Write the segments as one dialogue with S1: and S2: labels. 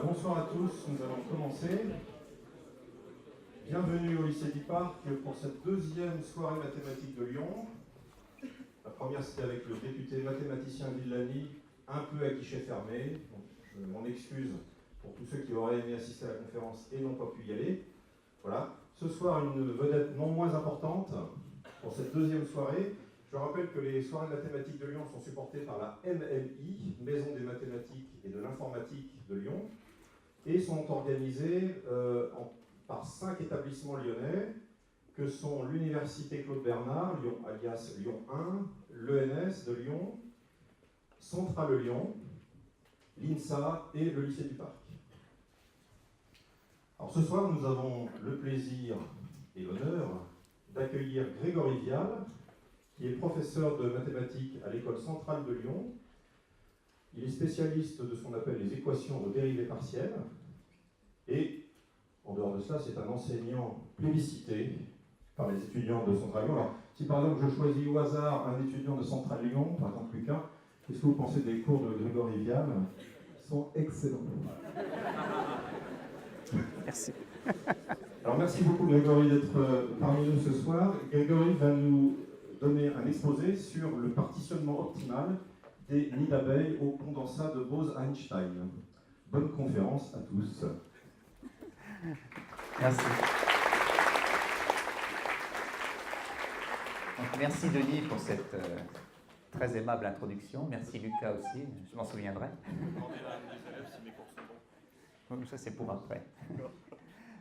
S1: bonsoir à tous, nous allons commencer. Bienvenue au lycée du Parc pour cette deuxième soirée mathématique de Lyon. La première c'était avec le député mathématicien Villani, un peu à guichet fermé. Donc, je m'en excuse pour tous ceux qui auraient aimé assister à la conférence et n'ont pas pu y aller. Voilà. Ce soir, une vedette non moins importante pour cette deuxième soirée. Je rappelle que les soirées mathématiques de Lyon sont supportées par la MLI, Maison des mathématiques et de l'informatique de Lyon, et sont organisées par 5 établissements lyonnais, que sont l'Université Claude Bernard, Lyon, alias Lyon 1, l'ENS de Lyon, Centrale Lyon, l'INSA et le lycée du Parc. Alors ce soir, nous avons le plaisir et l'honneur d'accueillir Grégory Vial, qui est professeur de mathématiques à l'école centrale de Lyon. Il est spécialiste de ce qu'on appelle les équations aux dérivées partielles. Et, en dehors de cela, c'est un enseignant plébiscité par les étudiants de Centrale Lyon. Alors, si par exemple je choisis au hasard un étudiant de Centrale Lyon, par exemple Lucas, qu'est-ce que vous pensez des cours de Grégory Vial? Ils sont excellents.
S2: Merci.
S1: Alors merci beaucoup Grégory d'être parmi nous ce soir. Grégory va nous donner un exposé sur le partitionnement optimal des nids d'abeilles au condensat de Bose-Einstein. Bonne conférence à tous.
S2: Merci. Donc, merci Denis pour cette très aimable introduction. Merci Lucas aussi, je m'en souviendrai. Ça c'est pour après.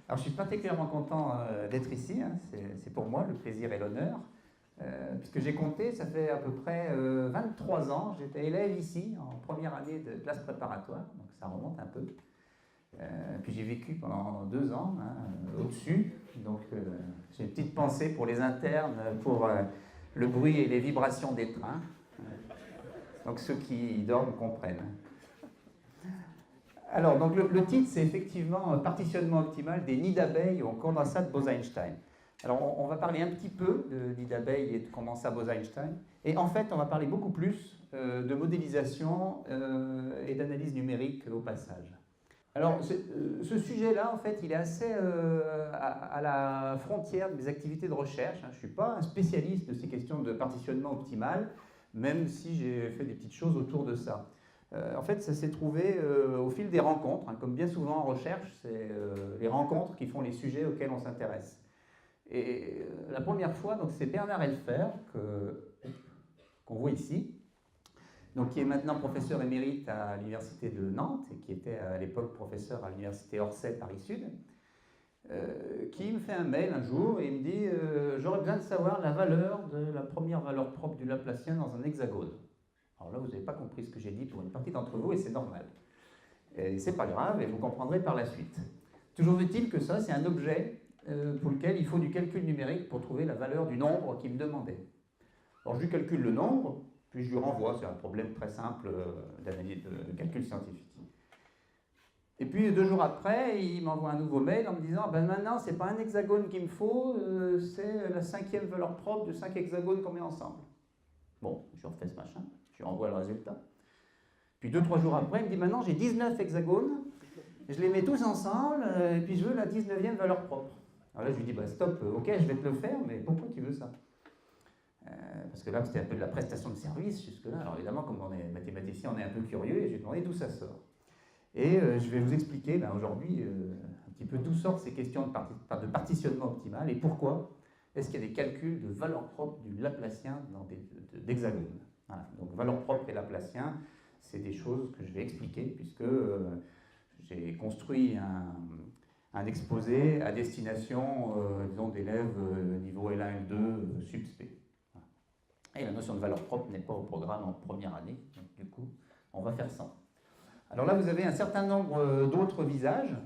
S2: Alors je suis particulièrement content d'être ici, hein. C'est pour moi le plaisir et l'honneur. Puisque j'ai compté, ça fait à peu près 23 ans, j'étais élève ici, en première année de classe préparatoire, donc ça remonte un peu. Puis j'ai vécu pendant 2 ans, hein, au-dessus, donc j'ai une petite pensée pour les internes, pour le bruit et les vibrations des trains. Donc ceux qui dorment comprennent. Alors, donc le titre, c'est effectivement « Partitionnement optimal des nids d'abeilles au condensat de Bose-Einstein ». Alors, on va parler un petit peu de nids d'abeilles et de condensat Bose-Einstein. Et en fait, on va parler beaucoup plus de modélisation et d'analyse numérique au passage. Alors, ce sujet-là, en fait, il est assez à la frontière de mes activités de recherche. Je ne suis pas un spécialiste de ces questions de partitionnement optimal, même si j'ai fait des petites choses autour de ça. En fait, ça s'est trouvé au fil des rencontres. Hein, comme bien souvent en recherche, c'est les rencontres qui font les sujets auxquels on s'intéresse. Et la première fois, c'est Bernard Helfer, qu'on voit ici, donc, qui est maintenant professeur émérite à l'université de Nantes et qui était à l'époque professeur à l'université Orsay Paris-Sud, qui me fait un mail un jour et il me dit j'aurais besoin de savoir la valeur de la première valeur propre du Laplacien dans un hexagone. Alors là, vous n'avez pas compris ce que j'ai dit pour une partie d'entre vous et c'est normal. Et c'est pas grave et vous comprendrez par la suite. Toujours est-il que ça, c'est un objet pour lequel il faut du calcul numérique pour trouver la valeur du nombre qu'il me demandait. Alors je lui calcule le nombre, puis je lui renvoie, c'est un problème très simple d'analyse de calcul scientifique. Et puis 2 jours après, il m'envoie un nouveau mail en me disant ben maintenant, c'est pas un hexagone qu'il me faut, c'est la 5e valeur propre de 5 hexagones qu'on met ensemble. Bon, je refais ce machin, je lui renvoie le résultat. Puis 2-3 jours après, il me dit maintenant, j'ai 19 hexagones, je les mets tous ensemble, et puis je veux la 19e valeur propre. Alors là, je lui dis, bah, stop, ok, je vais te le faire, mais pourquoi tu veux ça? Parce que là, c'était un peu de la prestation de service jusque-là. Alors évidemment, comme on est mathématicien, on est un peu curieux, et je lui ai demandé d'où ça sort. Et je vais vous expliquer aujourd'hui un petit peu d'où sortent ces questions de partitionnement optimal, et pourquoi est-ce qu'il y a des calculs de valeur propre du Laplacien dans d'hexagones. Voilà. Donc valeur propre et Laplacien, c'est des choses que je vais expliquer, puisque j'ai construit un exposé à destination, disons, d'élèves niveau L1, L2, subspé. Et la notion de valeur propre n'est pas au programme en première année, donc du coup, on va faire ça. Alors là, vous avez un certain nombre d'autres visages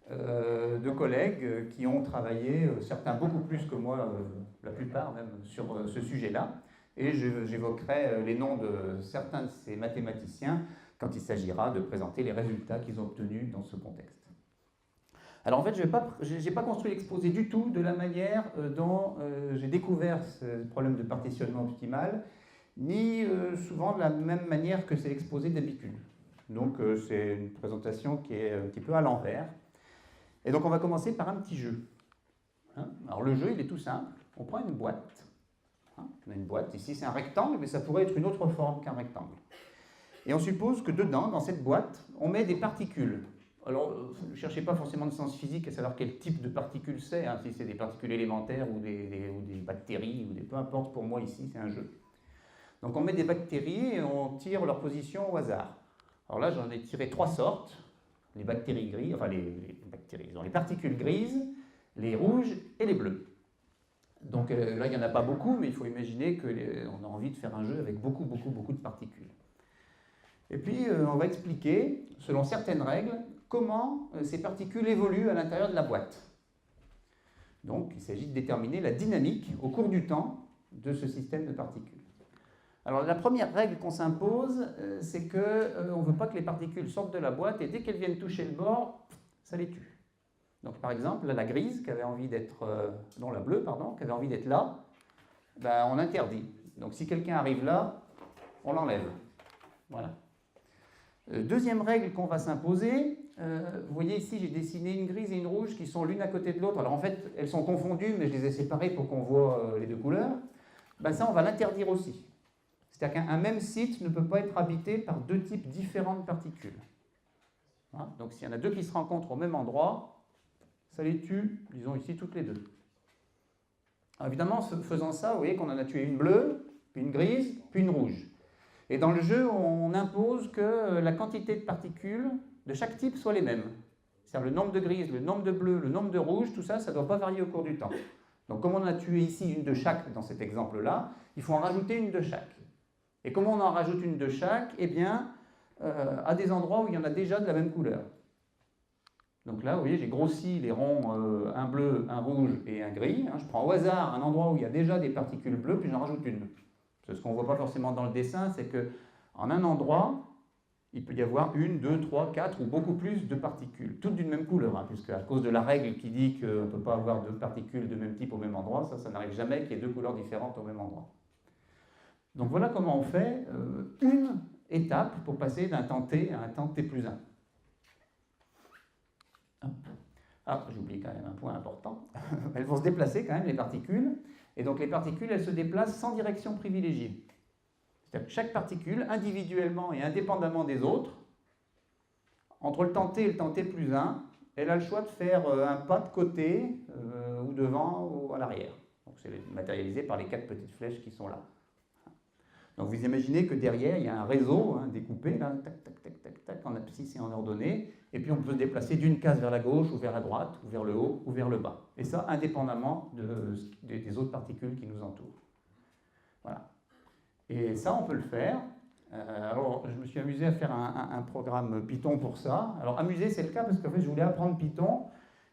S2: de collègues qui ont travaillé, certains beaucoup plus que moi, la plupart même, sur ce sujet-là. Et j'évoquerai les noms de certains de ces mathématiciens quand il s'agira de présenter les résultats qu'ils ont obtenus dans ce contexte. Alors en fait, je n'ai pas construit l'exposé du tout de la manière dont j'ai découvert ce problème de partitionnement optimal, ni souvent de la même manière que c'est exposé d'habitude. Donc c'est une présentation qui est un petit peu à l'envers. Et donc on va commencer par un petit jeu. Hein, alors le jeu, il est tout simple. On prend une boîte. Hein, on a une boîte, ici c'est un rectangle, mais ça pourrait être une autre forme qu'un rectangle. Et on suppose que dedans, dans cette boîte, on met des particules. Alors, ne cherchez pas forcément de sens physique à savoir quel type de particules c'est, hein, si c'est des particules élémentaires ou des bactéries, ou peu importe, pour moi ici c'est un jeu. Donc on met des bactéries et on tire leur position au hasard. Alors là j'en ai tiré 3 sortes, les bactéries grises, enfin les bactéries, les particules grises, les rouges et les bleues. Donc là il n'y en a pas beaucoup, mais il faut imaginer qu'on a envie de faire un jeu avec beaucoup de particules. Et puis on va expliquer, selon certaines règles, comment ces particules évoluent à l'intérieur de la boîte. Donc il s'agit de déterminer la dynamique au cours du temps de ce système de particules. Alors la première règle qu'on s'impose, c'est qu'on ne veut pas que les particules sortent de la boîte et dès qu'elles viennent toucher le bord, ça les tue. Donc par exemple, là, la grise, qui avait envie d'être, non la bleue, pardon, qui avait envie d'être là, ben, on interdit. Donc si quelqu'un arrive là, on l'enlève. Voilà. Deuxième règle qu'on va s'imposer, vous voyez ici j'ai dessiné une grise et une rouge qui sont l'une à côté de l'autre. Alors en fait elles sont confondues mais je les ai séparées pour qu'on voit les deux couleurs. Ben, ça on va l'interdire aussi. C'est-à-dire qu'un même site ne peut pas être habité par deux types différents de particules. Voilà. Donc s'il y en a deux qui se rencontrent au même endroit, ça les tue, disons ici toutes les deux. Alors, évidemment en faisant ça, vous voyez qu'on en a tué une bleue, puis une grise, puis une rouge. Et dans le jeu, on impose que la quantité de particules de chaque type soit les mêmes. C'est-à-dire le nombre de grises, le nombre de bleus, le nombre de rouges, tout ça, ça ne doit pas varier au cours du temps. Donc comme on a tué ici une de chaque dans cet exemple-là, il faut en rajouter une de chaque. Et comment on en rajoute une de chaque? Eh bien, à des endroits où il y en a déjà de la même couleur. Donc là, vous voyez, j'ai grossi les ronds, un bleu, un rouge et un gris. Hein. Je prends au hasard un endroit où il y a déjà des particules bleues, puis j'en rajoute une. Ce qu'on ne voit pas forcément dans le dessin, c'est qu'en un endroit, il peut y avoir 1, 2, 3, 4 ou beaucoup plus de particules, toutes d'une même couleur, hein, puisque à cause de la règle qui dit qu'on ne peut pas avoir deux particules de même type au même endroit, ça n'arrive jamais qu'il y ait deux couleurs différentes au même endroit. Donc voilà comment on fait une étape pour passer d'un temps t à un temps t plus 1. Ah, j'ai oublié quand même un point important. Elles vont se déplacer quand même, les particules. Et donc les particules, elles se déplacent sans direction privilégiée. C'est-à-dire que chaque particule, individuellement et indépendamment des autres, entre le temps t et le temps t plus 1, elle a le choix de faire un pas de côté, ou devant, ou à l'arrière. Donc c'est matérialisé par les 4 petites flèches qui sont là. Donc vous imaginez que derrière, il y a un réseau découpé, là, tac, tac, tac, tac, tac, en abscisse et en ordonnée, et puis on peut se déplacer d'une case vers la gauche, ou vers la droite, ou vers le haut, ou vers le bas. Et ça, indépendamment des autres particules qui nous entourent. Voilà. Et ça, on peut le faire. Alors, je me suis amusé à faire un programme Python pour ça. Alors, amusé, c'est le cas, parce qu'en fait, je voulais apprendre Python,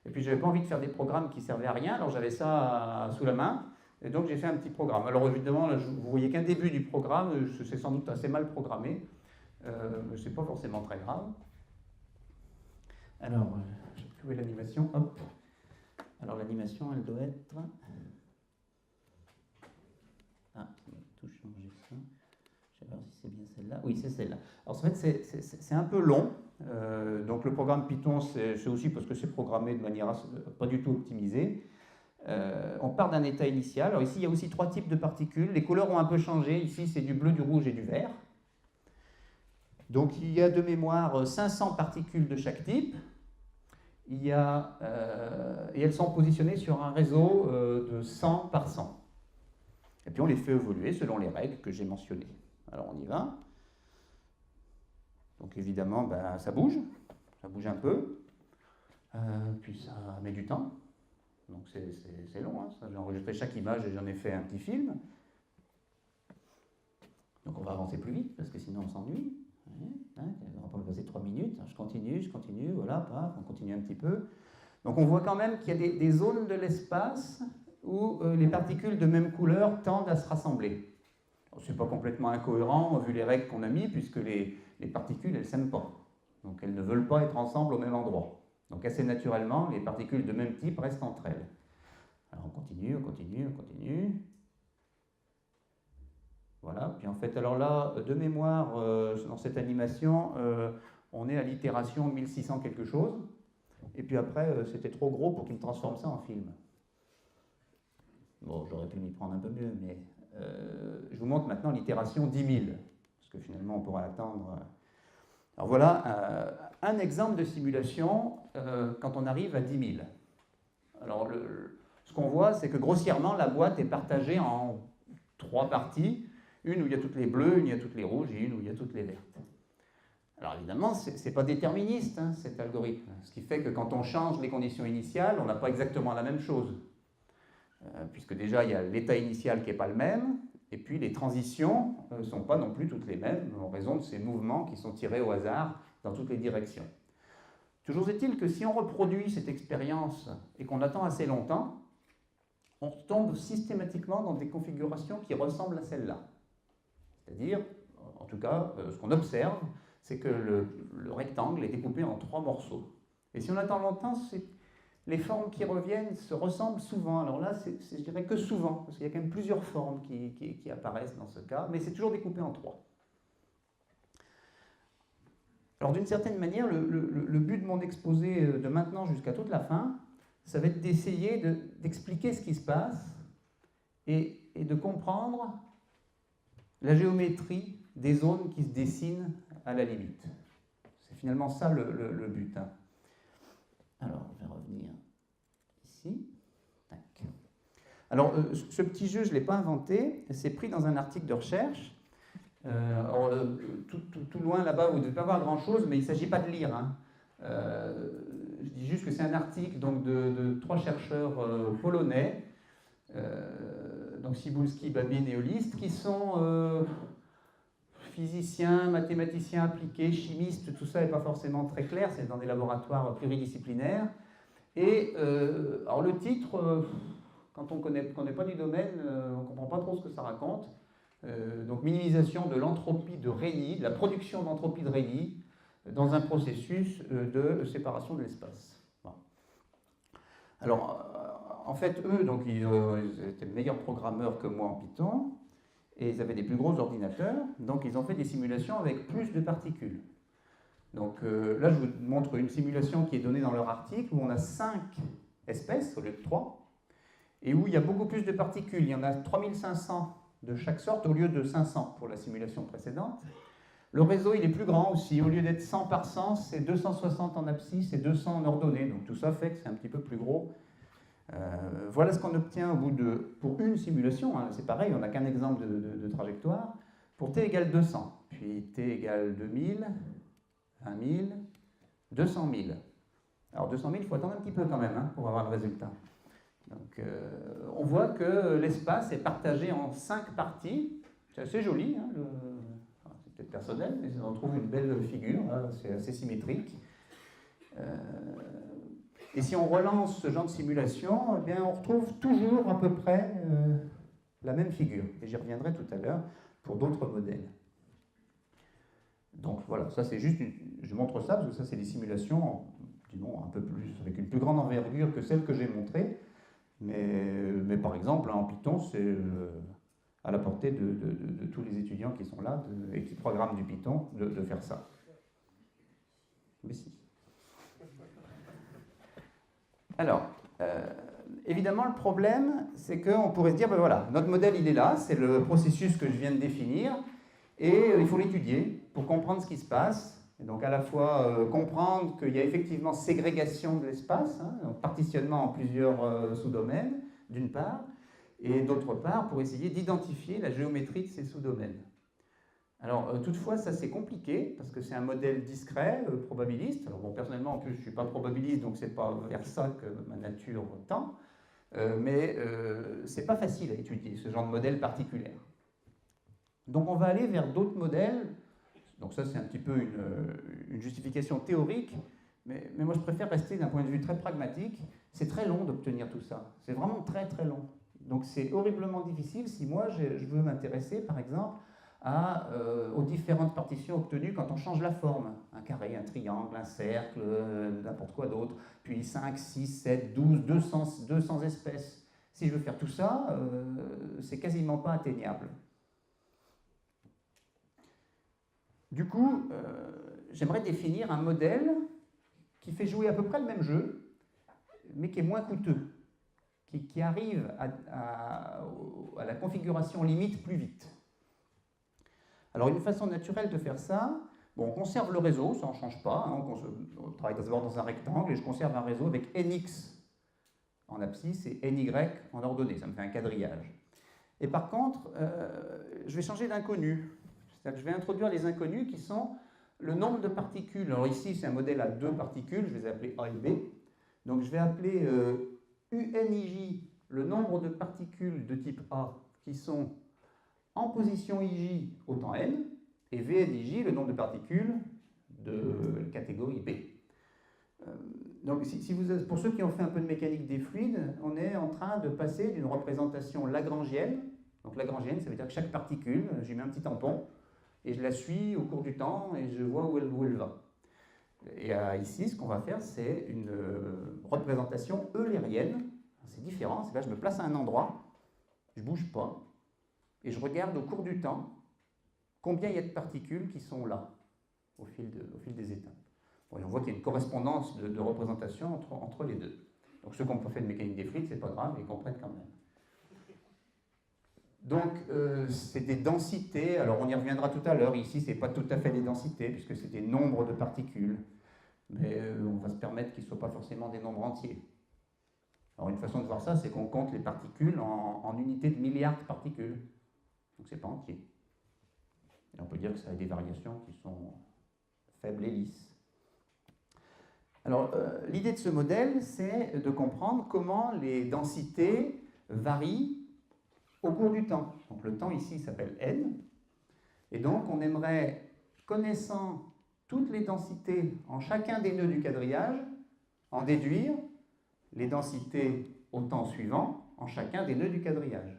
S2: et puis je n'avais pas envie de faire des programmes qui servaient à rien, alors j'avais ça sous la main. Et donc j'ai fait un petit programme. Alors évidemment, là, vous voyez qu'un début du programme, c'est sans doute assez mal programmé, mais c'est pas forcément très grave. Alors, je vais trouver l'animation. Hop. Alors l'animation, elle doit être. Ah, ça va tout changer ça. Je vais voir si c'est bien celle-là. Oui, c'est celle-là. Alors en fait, c'est un peu long. Donc le programme Python, c'est aussi parce que c'est programmé de manière pas du tout optimisée. On part d'un état initial. Alors ici, il y a aussi 3 types de particules. Les couleurs ont un peu changé. Ici, c'est du bleu, du rouge et du vert. Donc il y a de mémoire 500 particules de chaque type. Et elles sont positionnées sur un réseau de 100 par 100. Et puis on les fait évoluer selon les règles que j'ai mentionnées. Alors on y va. Donc évidemment, ça bouge un peu. Puis ça met du temps. Donc c'est long, hein. J'ai enregistré chaque image et j'en ai fait un petit film. Donc on va avancer plus vite, parce que sinon on s'ennuie. On va pas passer 3 minutes. Je continue, voilà, paf, on continue un petit peu. Donc on voit quand même qu'il y a des zones de l'espace où les particules de même couleur tendent à se rassembler. Ce n'est pas complètement incohérent vu les règles qu'on a mis, puisque les particules, elles ne s'aiment pas. Donc elles ne veulent pas être ensemble au même endroit. Donc assez naturellement, les particules de même type restent entre elles. Alors on continue. Vous Voilà, puis en fait, alors là, de mémoire, dans cette animation, on est à l'itération 1600 quelque chose, et puis après, c'était trop gros pour qu'il me transforme ça en film. Bon, j'aurais pu m'y prendre un peu mieux, mais je vous montre maintenant l'itération 10 000, parce que finalement, on pourra attendre. Alors voilà un exemple de simulation quand on arrive à 10 000. Alors, ce qu'on voit, c'est que grossièrement, la boîte est partagée en 3 parties. Une où il y a toutes les bleues, une où il y a toutes les rouges et une où il y a toutes les vertes. Alors évidemment, ce n'est pas déterministe, hein, cet algorithme. Ce qui fait que quand on change les conditions initiales, on n'a pas exactement la même chose. Puisque déjà, il y a l'état initial qui n'est pas le même, et puis les transitions ne sont pas non plus toutes les mêmes, en raison de ces mouvements qui sont tirés au hasard dans toutes les directions. Toujours est-il que si on reproduit cette expérience et qu'on attend assez longtemps, on tombe systématiquement dans des configurations qui ressemblent à celle-là. C'est-à-dire, en tout cas, ce qu'on observe, c'est que le rectangle est découpé en 3 morceaux. Et si on attend longtemps, les formes qui reviennent se ressemblent souvent. Alors là, je dirais que souvent, parce qu'il y a quand même plusieurs formes qui apparaissent dans ce cas, mais c'est toujours découpé en 3. Alors d'une certaine manière, le but de mon exposé de maintenant jusqu'à toute la fin, ça va être d'essayer d'expliquer ce qui se passe et de comprendre la géométrie des zones qui se dessinent à la limite. C'est finalement ça le but. Hein. Alors, je vais revenir ici. Tac. Alors, ce petit jeu, je ne l'ai pas inventé, c'est pris dans un article de recherche. Tout loin là-bas, vous ne devez pas voir grand-chose, mais il ne s'agit pas de lire. Hein. Je dis juste que c'est un article donc, de 3 chercheurs polonais, donc Cybulski, Babin et Holist, qui sont physiciens, mathématiciens appliqués, chimistes, tout ça n'est pas forcément très clair, c'est dans des laboratoires pluridisciplinaires. Et alors le titre, quand on ne connaît pas du domaine, on ne comprend pas trop ce que ça raconte. Donc minimisation de l'entropie de Rayleigh, de la production d'entropie de Rayleigh dans un processus de séparation de l'espace. Bon. Alors, en fait, eux, donc, ils étaient meilleurs programmeurs que moi en Python, et ils avaient des plus gros ordinateurs, donc ils ont fait des simulations avec plus de particules. Donc là, je vous montre une simulation qui est donnée dans leur article, où on a 5 espèces au lieu de 3, et où il y a beaucoup plus de particules. Il y en a 3500 de chaque sorte au lieu de 500 pour la simulation précédente. Le réseau, il est plus grand aussi. Au lieu d'être 100 par 100, c'est 260 en abscisse et 200 en ordonnée. Donc tout ça fait que c'est un petit peu plus gros. Voilà ce qu'on obtient au bout pour une simulation. Hein. C'est pareil, on n'a qu'un exemple de trajectoire. Pour t égale 200, puis t égale 2000, 20 000, 200 000. Alors 200 000, il faut attendre un petit peu quand même hein, pour avoir le résultat. Donc, on voit que l'espace est partagé en 5 parties. C'est assez joli, hein, c'est peut-être personnel, mais on trouve une belle figure, hein, c'est assez symétrique. Et si on relance ce genre de simulation, eh bien, on retrouve toujours à peu près la même figure. Et j'y reviendrai tout à l'heure pour d'autres modèles. Donc voilà, ça c'est juste, je montre ça parce que ça c'est des simulations, disons, un peu plus, avec une plus grande envergure que celle que j'ai montrée. Mais par exemple, en Python, c'est à la portée de tous les étudiants qui sont là et qui programment du Python de faire ça. Mais si. Alors, évidemment, le problème, c'est qu'on pourrait se dire, ben voilà, notre modèle, il est là, c'est le processus que je viens de définir, et il faut l'étudier pour comprendre ce qui se passe. Et donc à la fois comprendre qu'il y a effectivement ségrégation de l'espace, hein, donc partitionnement en plusieurs sous-domaines, d'une part, et d'autre part, pour essayer d'identifier la géométrie de ces sous-domaines. Alors toutefois, ça c'est compliqué, parce que c'est un modèle discret, probabiliste. Alors bon, personnellement, en plus, je ne suis pas probabiliste, donc c'est pas vers ça que ma nature tend, mais c'est pas facile à étudier, ce genre de modèle particulier. Donc on va aller vers d'autres modèles. Donc ça, c'est un petit peu une justification théorique, mais moi, je préfère rester d'un point de vue très pragmatique. C'est très long d'obtenir tout ça. C'est vraiment très, très long. Donc c'est horriblement difficile si moi, je veux m'intéresser, par exemple, aux différentes partitions obtenues quand on change la forme. Un carré, un triangle, un cercle, n'importe quoi d'autre. Puis 5, 6, 7, 12, 200 espèces. Si je veux faire tout ça, c'est quasiment pas atteignable. Du coup, j'aimerais définir un modèle qui fait jouer à peu près le même jeu, mais qui est moins coûteux, qui arrive à la configuration limite plus vite. Alors une façon naturelle de faire ça, bon, on conserve le réseau, ça ne change pas, hein, on travaille d'abord dans un rectangle et je conserve un réseau avec nx en abscisse et ny en ordonnée, ça me fait un quadrillage. Et par contre, je vais changer d'inconnu, c'est-à-dire que je vais introduire les inconnus qui sont le nombre de particules. Alors ici c'est un modèle à 2 particules, je vais les appeler A et B, donc je vais appeler UNIJ le nombre de particules de type A qui sont en position IJ au temps n, et VNIJ, le nombre de particules de catégorie B. Donc, pour ceux qui ont fait un peu de mécanique des fluides, on est en train de passer d'une représentation lagrangienne. Donc, lagrangienne, ça veut dire que chaque particule, j'y mets un petit tampon, et je la suis au cours du temps, et je vois où elle va. Et ici, ce qu'on va faire, c'est une représentation eulérienne. C'est différent, c'est là, je me place à un endroit, je ne bouge pas, et je regarde au cours du temps combien il y a de particules qui sont là, au fil des étapes. Bon, et on voit qu'il y a une correspondance de représentation entre les deux. Donc ceux qui n'ont pas fait de mécanique des fluides, c'est pas grave, ils comprennent quand même. Donc c'est des densités, alors on y reviendra tout à l'heure, ici c'est pas tout à fait des densités, puisque c'est des nombres de particules, mais on va se permettre qu'ils ne soient pas forcément des nombres entiers. Alors une façon de voir ça, c'est qu'on compte les particules en unités de milliards de particules. Donc c'est pas entier. Et on peut dire que ça a des variations qui sont faibles et lisses. Alors l'idée de ce modèle, c'est de comprendre comment les densités varient au cours du temps. Donc le temps ici s'appelle n. Et donc on aimerait, connaissant toutes les densités en chacun des nœuds du quadrillage, en déduire les densités au temps suivant en chacun des nœuds du quadrillage.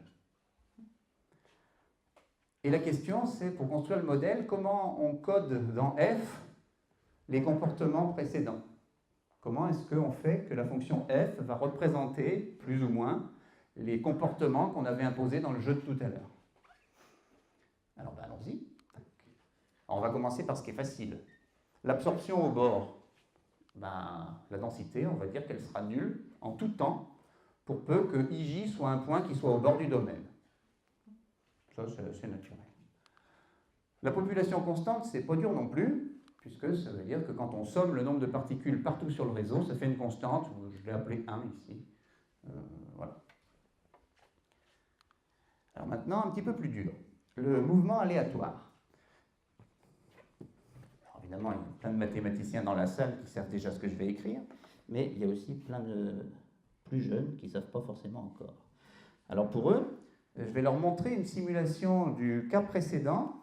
S2: Et la question, c'est, pour construire le modèle, comment on code dans f les comportements précédents. Comment est-ce qu'on fait que la fonction f va représenter, plus ou moins, les comportements qu'on avait imposés dans le jeu de tout à l'heure. Alors, ben, allons-y. On va commencer par ce qui est facile. L'absorption au bord, ben, la densité, on va dire qu'elle sera nulle en tout temps, pour peu que IJ soit un point qui soit au bord du domaine. Ça, c'est naturel. La population constante, c'est pas dur non plus, puisque ça veut dire que quand on somme le nombre de particules partout sur le réseau, ça fait une constante, je l'ai appelée 1 ici. Voilà. Alors maintenant, un petit peu plus dur. Le mouvement aléatoire. Alors évidemment, il y a plein de mathématiciens dans la salle qui savent déjà ce que je vais écrire, mais il y a aussi plein de plus jeunes qui ne savent pas forcément encore. Alors pour eux, je vais leur montrer une simulation du cas précédent.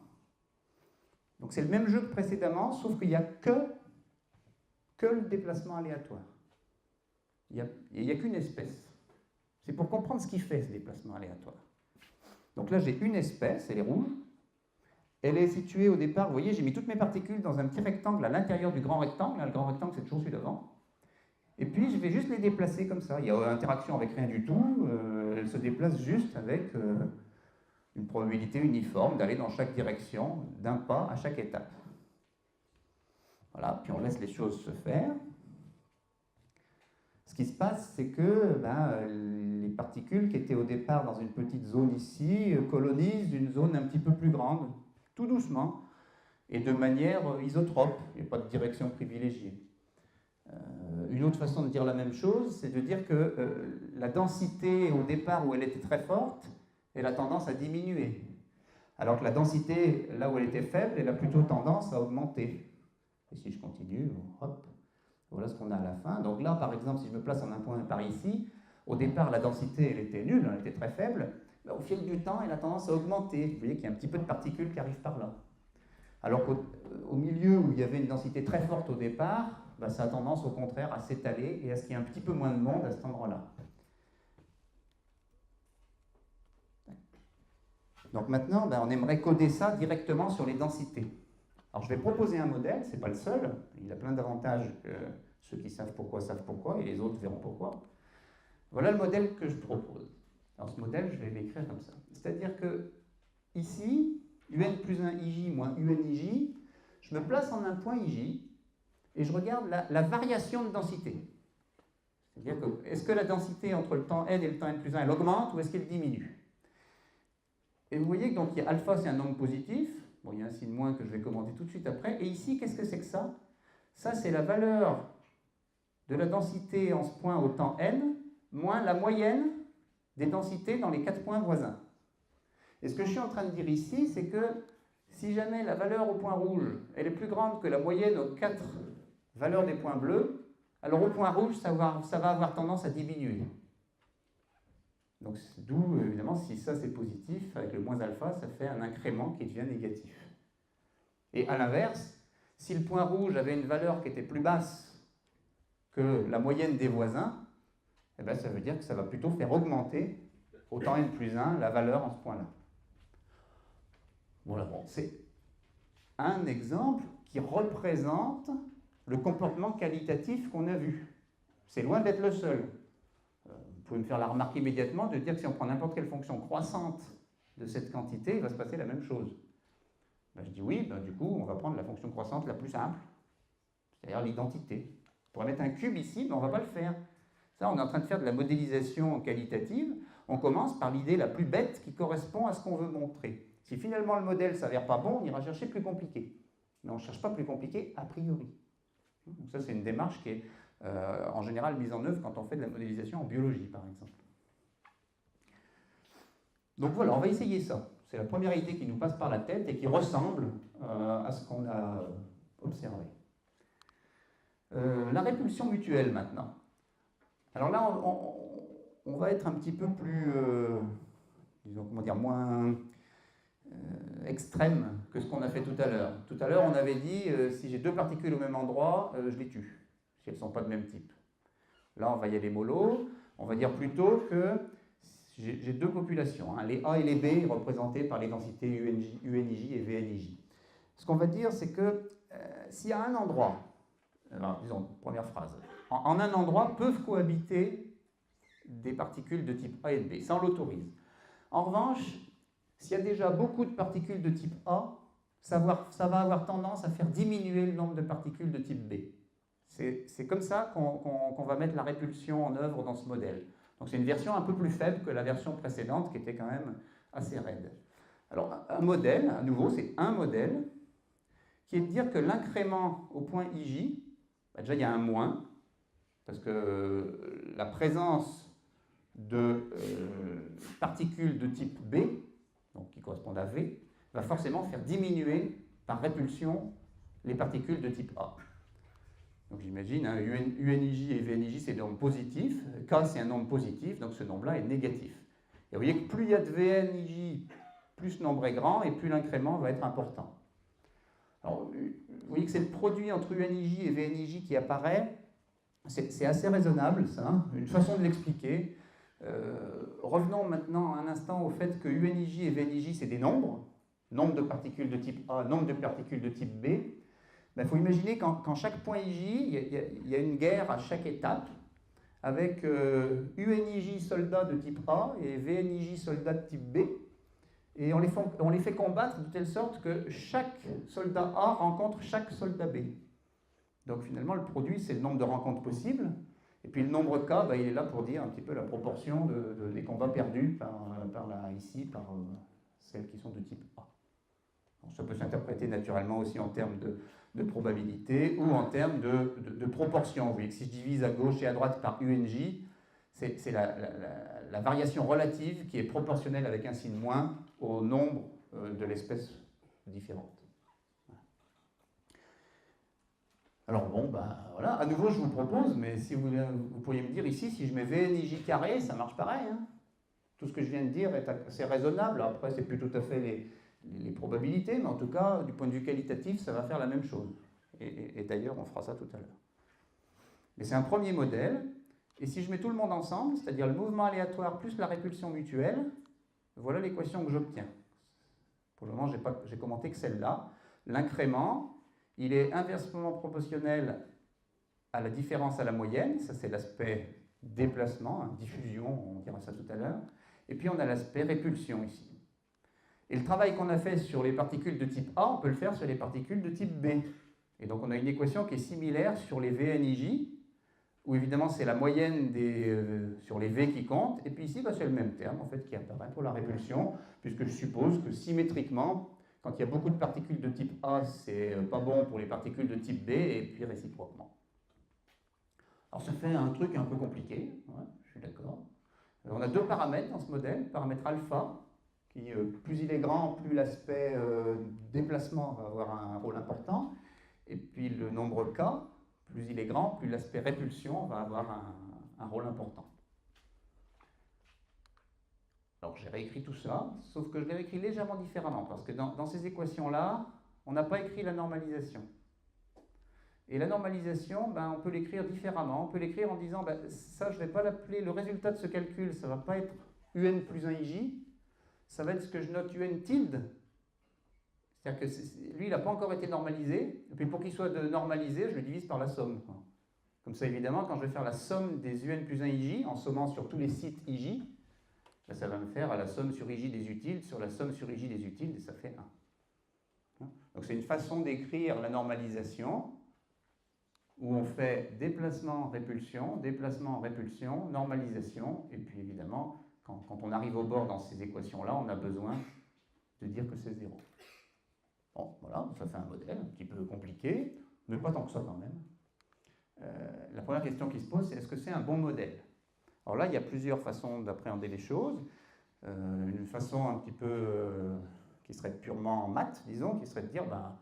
S2: Donc c'est le même jeu que précédemment, sauf qu'il n'y a que le déplacement aléatoire. Il n'y a qu'une espèce. C'est pour comprendre ce qu'il fait, ce déplacement aléatoire. Donc là, j'ai une espèce, elle est rouge. Elle est située au départ, vous voyez, j'ai mis toutes mes particules dans un petit rectangle à l'intérieur du grand rectangle. Là, le grand rectangle, c'est toujours celui d'avant. Et puis, je vais juste les déplacer comme ça. Il y a interaction avec rien du tout. Elles se déplacent juste avec une probabilité uniforme d'aller dans chaque direction d'un pas à chaque étape. Voilà, puis on laisse les choses se faire. Ce qui se passe, c'est que les particules qui étaient au départ dans une petite zone ici colonisent une zone un petit peu plus grande, tout doucement, et de manière isotrope. Il n'y a pas de direction privilégiée. Une autre façon de dire la même chose, c'est de dire que la densité au départ où elle était très forte, elle a tendance à diminuer. Alors que la densité, là où elle était faible, elle a plutôt tendance à augmenter. Et si je continue, hop, voilà ce qu'on a à la fin. Donc là, par exemple, si je me place en un point par ici, au départ, la densité, elle était nulle, elle était très faible. Mais au fil du temps, elle a tendance à augmenter. Vous voyez qu'il y a un petit peu de particules qui arrivent par là. Alors qu'au milieu, où il y avait une densité très forte au départ, ça a tendance au contraire à s'étaler et à ce qu'il y ait un petit peu moins de monde à cet endroit-là. Donc maintenant, on aimerait coder ça directement sur les densités. Alors je vais proposer un modèle, ce n'est pas le seul, il a plein d'avantages que ceux qui savent pourquoi, et les autres verront pourquoi. Voilà le modèle que je propose. Alors ce modèle, je vais l'écrire comme ça. C'est-à-dire que ici, UN plus 1 IJ moins UNIJ, je me place en un point IJ et je regarde la variation de densité. C'est-à-dire que, est-ce que la densité entre le temps n et le temps n plus 1, elle augmente ou est-ce qu'elle diminue? Et vous voyez que donc, alpha, c'est un nombre positif. Bon, il y a un signe moins que je vais commenter tout de suite après. Et ici, qu'est-ce que c'est que ça? Ça, c'est la valeur de la densité en ce point au temps n, moins la moyenne des densités dans les 4 points voisins. Et ce que je suis en train de dire ici, c'est que si jamais la valeur au point rouge, elle est plus grande que la moyenne aux 4 valeurs des points bleus, alors au point rouge, ça va avoir tendance à diminuer. Donc d'où, évidemment, si ça c'est positif, avec le moins alpha, ça fait un incrément qui devient négatif. Et à l'inverse, si le point rouge avait une valeur qui était plus basse que la moyenne des voisins, eh bien, ça veut dire que ça va plutôt faire augmenter au temps n plus 1 la valeur en ce point-là. Voilà, bon, c'est un exemple qui représente le comportement qualitatif qu'on a vu. C'est loin d'être le seul. Vous pouvez me faire la remarque immédiatement de dire que si on prend n'importe quelle fonction croissante de cette quantité, il va se passer la même chose. Ben, je dis oui, ben, du coup, on va prendre la fonction croissante la plus simple, c'est-à-dire l'identité. On pourrait mettre un cube ici, mais on ne va pas le faire. Ça, on est en train de faire de la modélisation qualitative. On commence par l'idée la plus bête qui correspond à ce qu'on veut montrer. Si finalement le modèle ne s'avère pas bon, on ira chercher plus compliqué. Mais on ne cherche pas plus compliqué a priori. Donc ça, c'est une démarche qui est en général mise en œuvre quand on fait de la modélisation en biologie, par exemple. Donc voilà, on va essayer ça. C'est la première idée qui nous passe par la tête et qui ressemble à ce qu'on a observé. La répulsion mutuelle, maintenant. Alors là, on va être un petit peu plus, disons, comment dire, moins extrême que ce qu'on a fait tout à l'heure. Tout à l'heure, on avait dit, si j'ai deux particules au même endroit, je les tue, si elles ne sont pas de même type. Là, on va y aller mollo. On va dire plutôt que j'ai deux populations, hein, les A et les B représentés par les densités UNIJ et VNIJ. Ce qu'on va dire, c'est que s'il y a un endroit, alors, disons, première phrase, en un endroit peuvent cohabiter des particules de type A et de B, ça on l'autorise. En revanche, s'il y a déjà beaucoup de particules de type A, ça va avoir tendance à faire diminuer le nombre de particules de type B. C'est comme ça qu'on va mettre la répulsion en œuvre dans ce modèle. Donc c'est une version un peu plus faible que la version précédente qui était quand même assez raide. Alors un modèle, à nouveau, c'est un modèle qui est de dire que l'incrément au point IJ, bah déjà il y a un moins, parce que la présence de particules de type B, donc qui correspondent à V, va forcément faire diminuer par répulsion les particules de type A. Donc j'imagine, hein, UNIJ et VNIJ, c'est des nombres positifs, K c'est un nombre positif, donc ce nombre-là est négatif. Et vous voyez que plus il y a de VNIJ, plus le nombre est grand et plus l'incrément va être important. Alors, vous voyez que c'est le produit entre UNIJ et VNIJ qui apparaît, c'est assez raisonnable ça, hein, une façon de l'expliquer. Revenons maintenant un instant au fait que UNIJ et VNIJ c'est des nombres, nombre de particules de type A, nombre de particules de type B. Il faut imaginer qu'en chaque point IJ, il y a une guerre à chaque étape, avec UNIJ soldats de type A et VNIJ soldats de type B, et on les fait combattre de telle sorte que chaque soldat A rencontre chaque soldat B. Donc finalement, le produit, c'est le nombre de rencontres possibles, et puis le nombre K, il est là pour dire un petit peu la proportion des combats perdus par celles qui sont de type A. Donc, ça peut s'interpréter naturellement aussi en termes de probabilité ou en termes de proportion. Vous voyez que si je divise à gauche et à droite par UNJ, c'est la variation relative qui est proportionnelle avec un signe moins au nombre de l'espèce différente. Alors bon, voilà, à nouveau je vous propose, mais si vous pourriez me dire ici, si je mets VNIJ carré, ça marche pareil. Hein. Tout ce que je viens de dire est assez raisonnable, après c'est plus tout à fait les probabilités, mais en tout cas, du point de vue qualitatif, ça va faire la même chose. Et d'ailleurs, on fera ça tout à l'heure. Mais c'est un premier modèle, et si je mets tout le monde ensemble, c'est-à-dire le mouvement aléatoire plus la répulsion mutuelle, voilà l'équation que j'obtiens. Pour le moment, j'ai commenté que celle-là. L'incrément, il est inversement proportionnel à la différence à la moyenne, ça c'est l'aspect déplacement, hein, diffusion, on dira ça tout à l'heure, et puis on a l'aspect répulsion ici. Et le travail qu'on a fait sur les particules de type A, on peut le faire sur les particules de type B. Et donc on a une équation qui est similaire sur les VNIJ, où évidemment c'est la moyenne sur les V qui comptent, et puis ici bah, c'est le même terme en fait qui apparaît pour la répulsion, puisque je suppose que symétriquement, quand il y a beaucoup de particules de type A, c'est pas bon pour les particules de type B, et puis réciproquement. Alors ça fait un truc un peu compliqué, ouais, je suis d'accord. On a deux paramètres dans ce modèle, paramètre alpha, qui plus il est grand, plus l'aspect déplacement va avoir un rôle important, et puis le nombre K, plus il est grand, plus l'aspect répulsion va avoir un rôle important. Alors j'ai réécrit tout ça, sauf que je l'ai réécrit légèrement différemment, parce que dans ces équations-là, on n'a pas écrit la normalisation. Et la normalisation, ben, on peut l'écrire différemment. On peut l'écrire en disant, ben, ça je ne vais pas l'appeler, le résultat de ce calcul, ça ne va pas être UN plus 1 IJ, ça va être ce que je note UN tilde. C'est-à-dire que lui, il n'a pas encore été normalisé, et puis pour qu'il soit normalisé, je le divise par la somme. Comme ça, évidemment, quand je vais faire la somme des UN plus 1 IJ, en sommant sur tous les sites IJ, ben, ça va me faire à la somme sur IJ des utiles, sur la somme sur IJ des utiles, et ça fait 1. Donc c'est une façon d'écrire la normalisation, où on fait déplacement, répulsion, normalisation, et puis évidemment, quand on arrive au bord dans ces équations-là, on a besoin de dire que c'est 0. Bon, voilà, ça fait un modèle un petit peu compliqué, mais pas tant que ça quand même. La première question qui se pose, c'est est-ce que c'est un bon modèle? Alors là, il y a plusieurs façons d'appréhender les choses. Une façon un petit peu qui serait purement maths, disons, qui serait de dire, ben,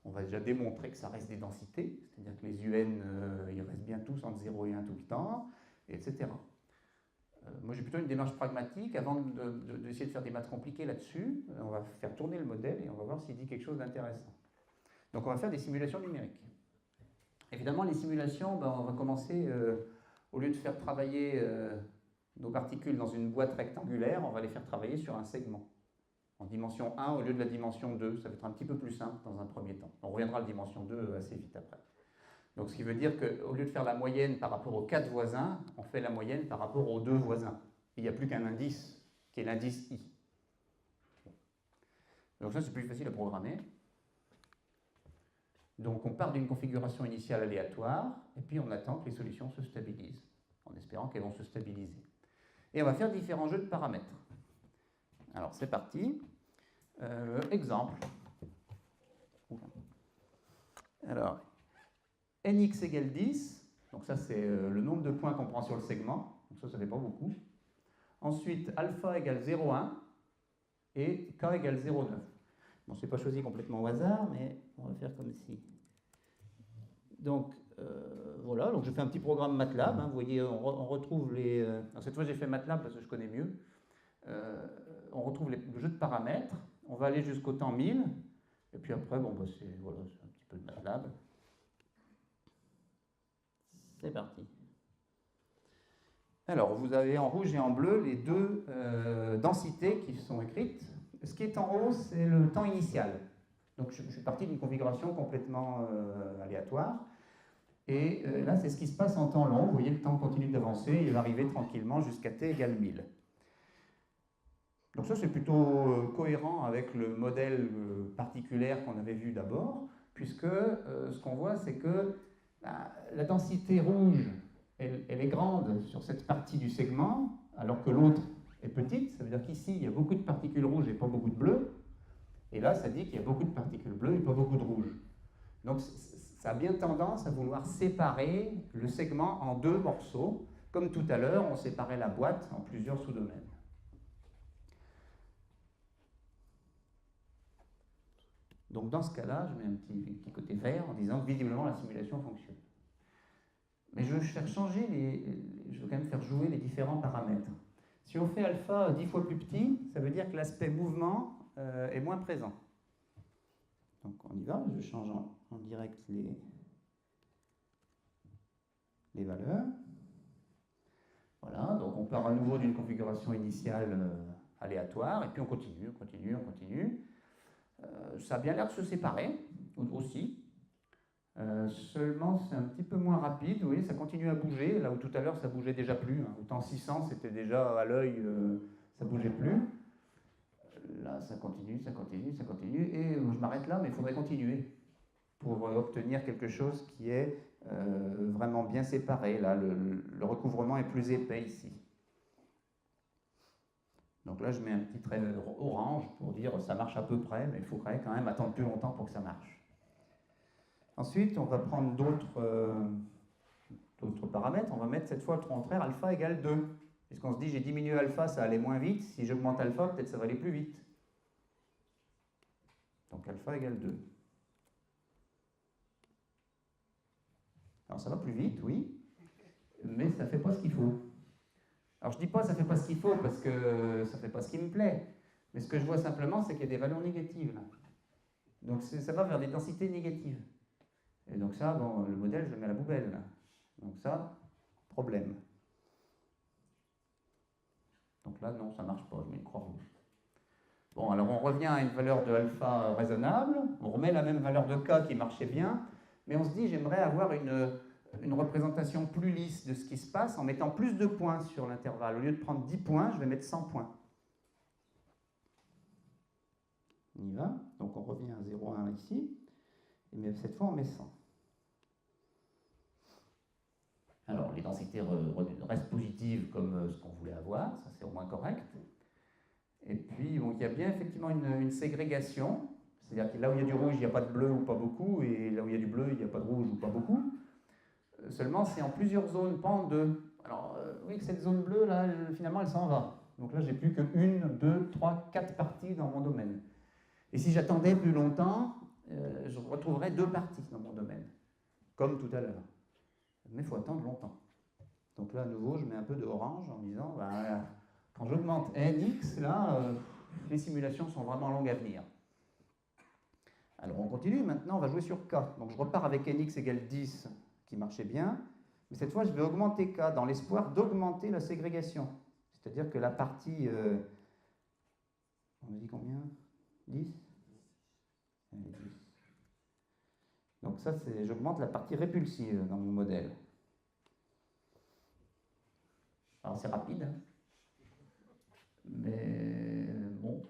S2: on va déjà démontrer que ça reste des densités, c'est-à-dire que les UN, ils restent bien tous entre 0 et 1 tout le temps, etc. Moi, j'ai plutôt une démarche pragmatique. Avant d'essayer de faire des maths compliquées là-dessus, on va faire tourner le modèle et on va voir s'il dit quelque chose d'intéressant. Donc, on va faire des simulations numériques. Évidemment, les simulations, ben, on va commencer, au lieu de faire travailler nos particules dans une boîte rectangulaire, on va les faire travailler sur un segment. En dimension 1 au lieu de la dimension 2, ça va être un petit peu plus simple dans un premier temps. On reviendra à la dimension 2 assez vite après. Donc ce qui veut dire qu'au lieu de faire la moyenne par rapport aux 4 voisins, on fait la moyenne par rapport aux 2 voisins. Il n'y a plus qu'un indice, qui est l'indice I. Donc ça c'est plus facile à programmer. Donc on part d'une configuration initiale aléatoire, et puis on attend que les solutions se stabilisent, en espérant qu'elles vont se stabiliser. Et on va faire différents jeux de paramètres. Alors c'est parti. Exemple. Alors, nx égale 10, donc ça c'est le nombre de points qu'on prend sur le segment, donc ça ne fait pas beaucoup. Ensuite, alpha égale 0,1 et k égale 0,9. Bon, je n'ai pas choisi complètement au hasard, mais on va faire comme ci. Donc, voilà, donc je fais un petit programme MATLAB, hein, vous voyez, on retrouve les... Alors cette fois j'ai fait MATLAB parce que je connais mieux. On retrouve le jeu de paramètres, on va aller jusqu'au temps 1000, et puis après, bon, bah, voilà, c'est un petit peu de MATLAB. C'est parti. Alors, vous avez en rouge et en bleu les deux densités qui sont écrites. Ce qui est en haut, c'est le temps initial. Donc, je suis parti d'une configuration complètement aléatoire. Et là, c'est ce qui se passe en temps long. Vous voyez, le temps continue d'avancer, il va arriver tranquillement jusqu'à t égale 1000. Donc ça, c'est plutôt cohérent avec le modèle particulier qu'on avait vu d'abord, puisque ce qu'on voit, c'est que la densité rouge, elle est grande sur cette partie du segment, alors que l'autre est petite. Ça veut dire qu'ici, il y a beaucoup de particules rouges et pas beaucoup de bleues. Et là, ça dit qu'il y a beaucoup de particules bleues et pas beaucoup de rouges. Donc ça a bien tendance à vouloir séparer le segment en deux morceaux. Comme tout à l'heure, on séparait la boîte en plusieurs sous-domaines. Donc dans ce cas-là, je mets un petit côté vert en disant que visiblement la simulation fonctionne. Mais je veux faire changer je veux quand même faire jouer les différents paramètres. Si on fait alpha 10 fois plus petit, ça veut dire que l'aspect mouvement est moins présent. Donc on y va, je change en direct les valeurs. Voilà, donc on part à nouveau d'une configuration initiale aléatoire, et puis on continue. Ça a bien l'air de se séparer, aussi. Seulement, c'est un petit peu moins rapide. Vous voyez, ça continue à bouger, là où tout à l'heure, ça bougeait déjà plus. Hein. Au temps 600, c'était déjà à l'œil, ça bougeait plus. là, ça continue, ça continue, ça continue, et je m'arrête là, mais il faudrait continuer pour obtenir quelque chose qui est vraiment bien séparé. Là, le recouvrement est plus épais ici. Donc là, je mets un petit trait orange pour dire ça marche à peu près, mais il faudrait quand même attendre plus longtemps pour que ça marche. Ensuite, on va prendre d'autres paramètres. On va mettre cette fois le contraire, alpha égale 2. Puisqu'on se dit, j'ai diminué alpha, ça allait moins vite. Si j'augmente alpha, peut-être ça va aller plus vite. Donc alpha égale 2. Alors ça va plus vite, oui, mais ça ne fait pas ce qu'il faut. Alors je ne dis pas ça ne fait pas ce qu'il faut parce que ça ne fait pas ce qui me plaît. Mais ce que je vois simplement, c'est qu'il y a des valeurs négatives là. Donc ça va vers des densités négatives. Et donc ça, bon, le modèle, je le mets à la poubelle là. Donc ça, problème. Donc là, non, ça ne marche pas, je mets une croix rouge. Bon, alors on revient à une valeur de alpha raisonnable, on remet la même valeur de k qui marchait bien, mais on se dit, j'aimerais avoir une représentation plus lisse de ce qui se passe en mettant plus de points sur l'intervalle. Au lieu de prendre 10 points, je vais mettre 100 points. On y va. Donc on revient à 0,1 ici, mais cette fois on met 100. Alors les densités restent positives comme ce qu'on voulait avoir, ça c'est au moins correct. Et puis bon, il y a bien effectivement une ségrégation, c'est-à-dire que là où il y a du rouge, il n'y a pas de bleu ou pas beaucoup, et là où il y a du bleu, il n'y a pas de rouge ou pas beaucoup. Seulement c'est en plusieurs zones, pas en deux. Alors oui, cette zone bleue là, finalement elle s'en va. Donc là j'ai plus que 1, 2, 3, 4 parties dans mon domaine. Et si j'attendais plus longtemps, je retrouverais 2 parties dans mon domaine, comme tout à l'heure. Mais il faut attendre longtemps. Donc là, à nouveau, je mets un peu d'orange en disant, ben, quand j'augmente nx, là, les simulations sont vraiment longues à venir. Alors on continue, maintenant on va jouer sur k. Donc je repars avec nx égale 10, qui marchait bien, mais cette fois je vais augmenter k dans l'espoir d'augmenter la ségrégation. C'est-à-dire que la partie... on a dit combien? 10? Allez, 10. Donc ça, j'augmente la partie répulsive dans mon modèle. Alors c'est rapide, hein, mais bon,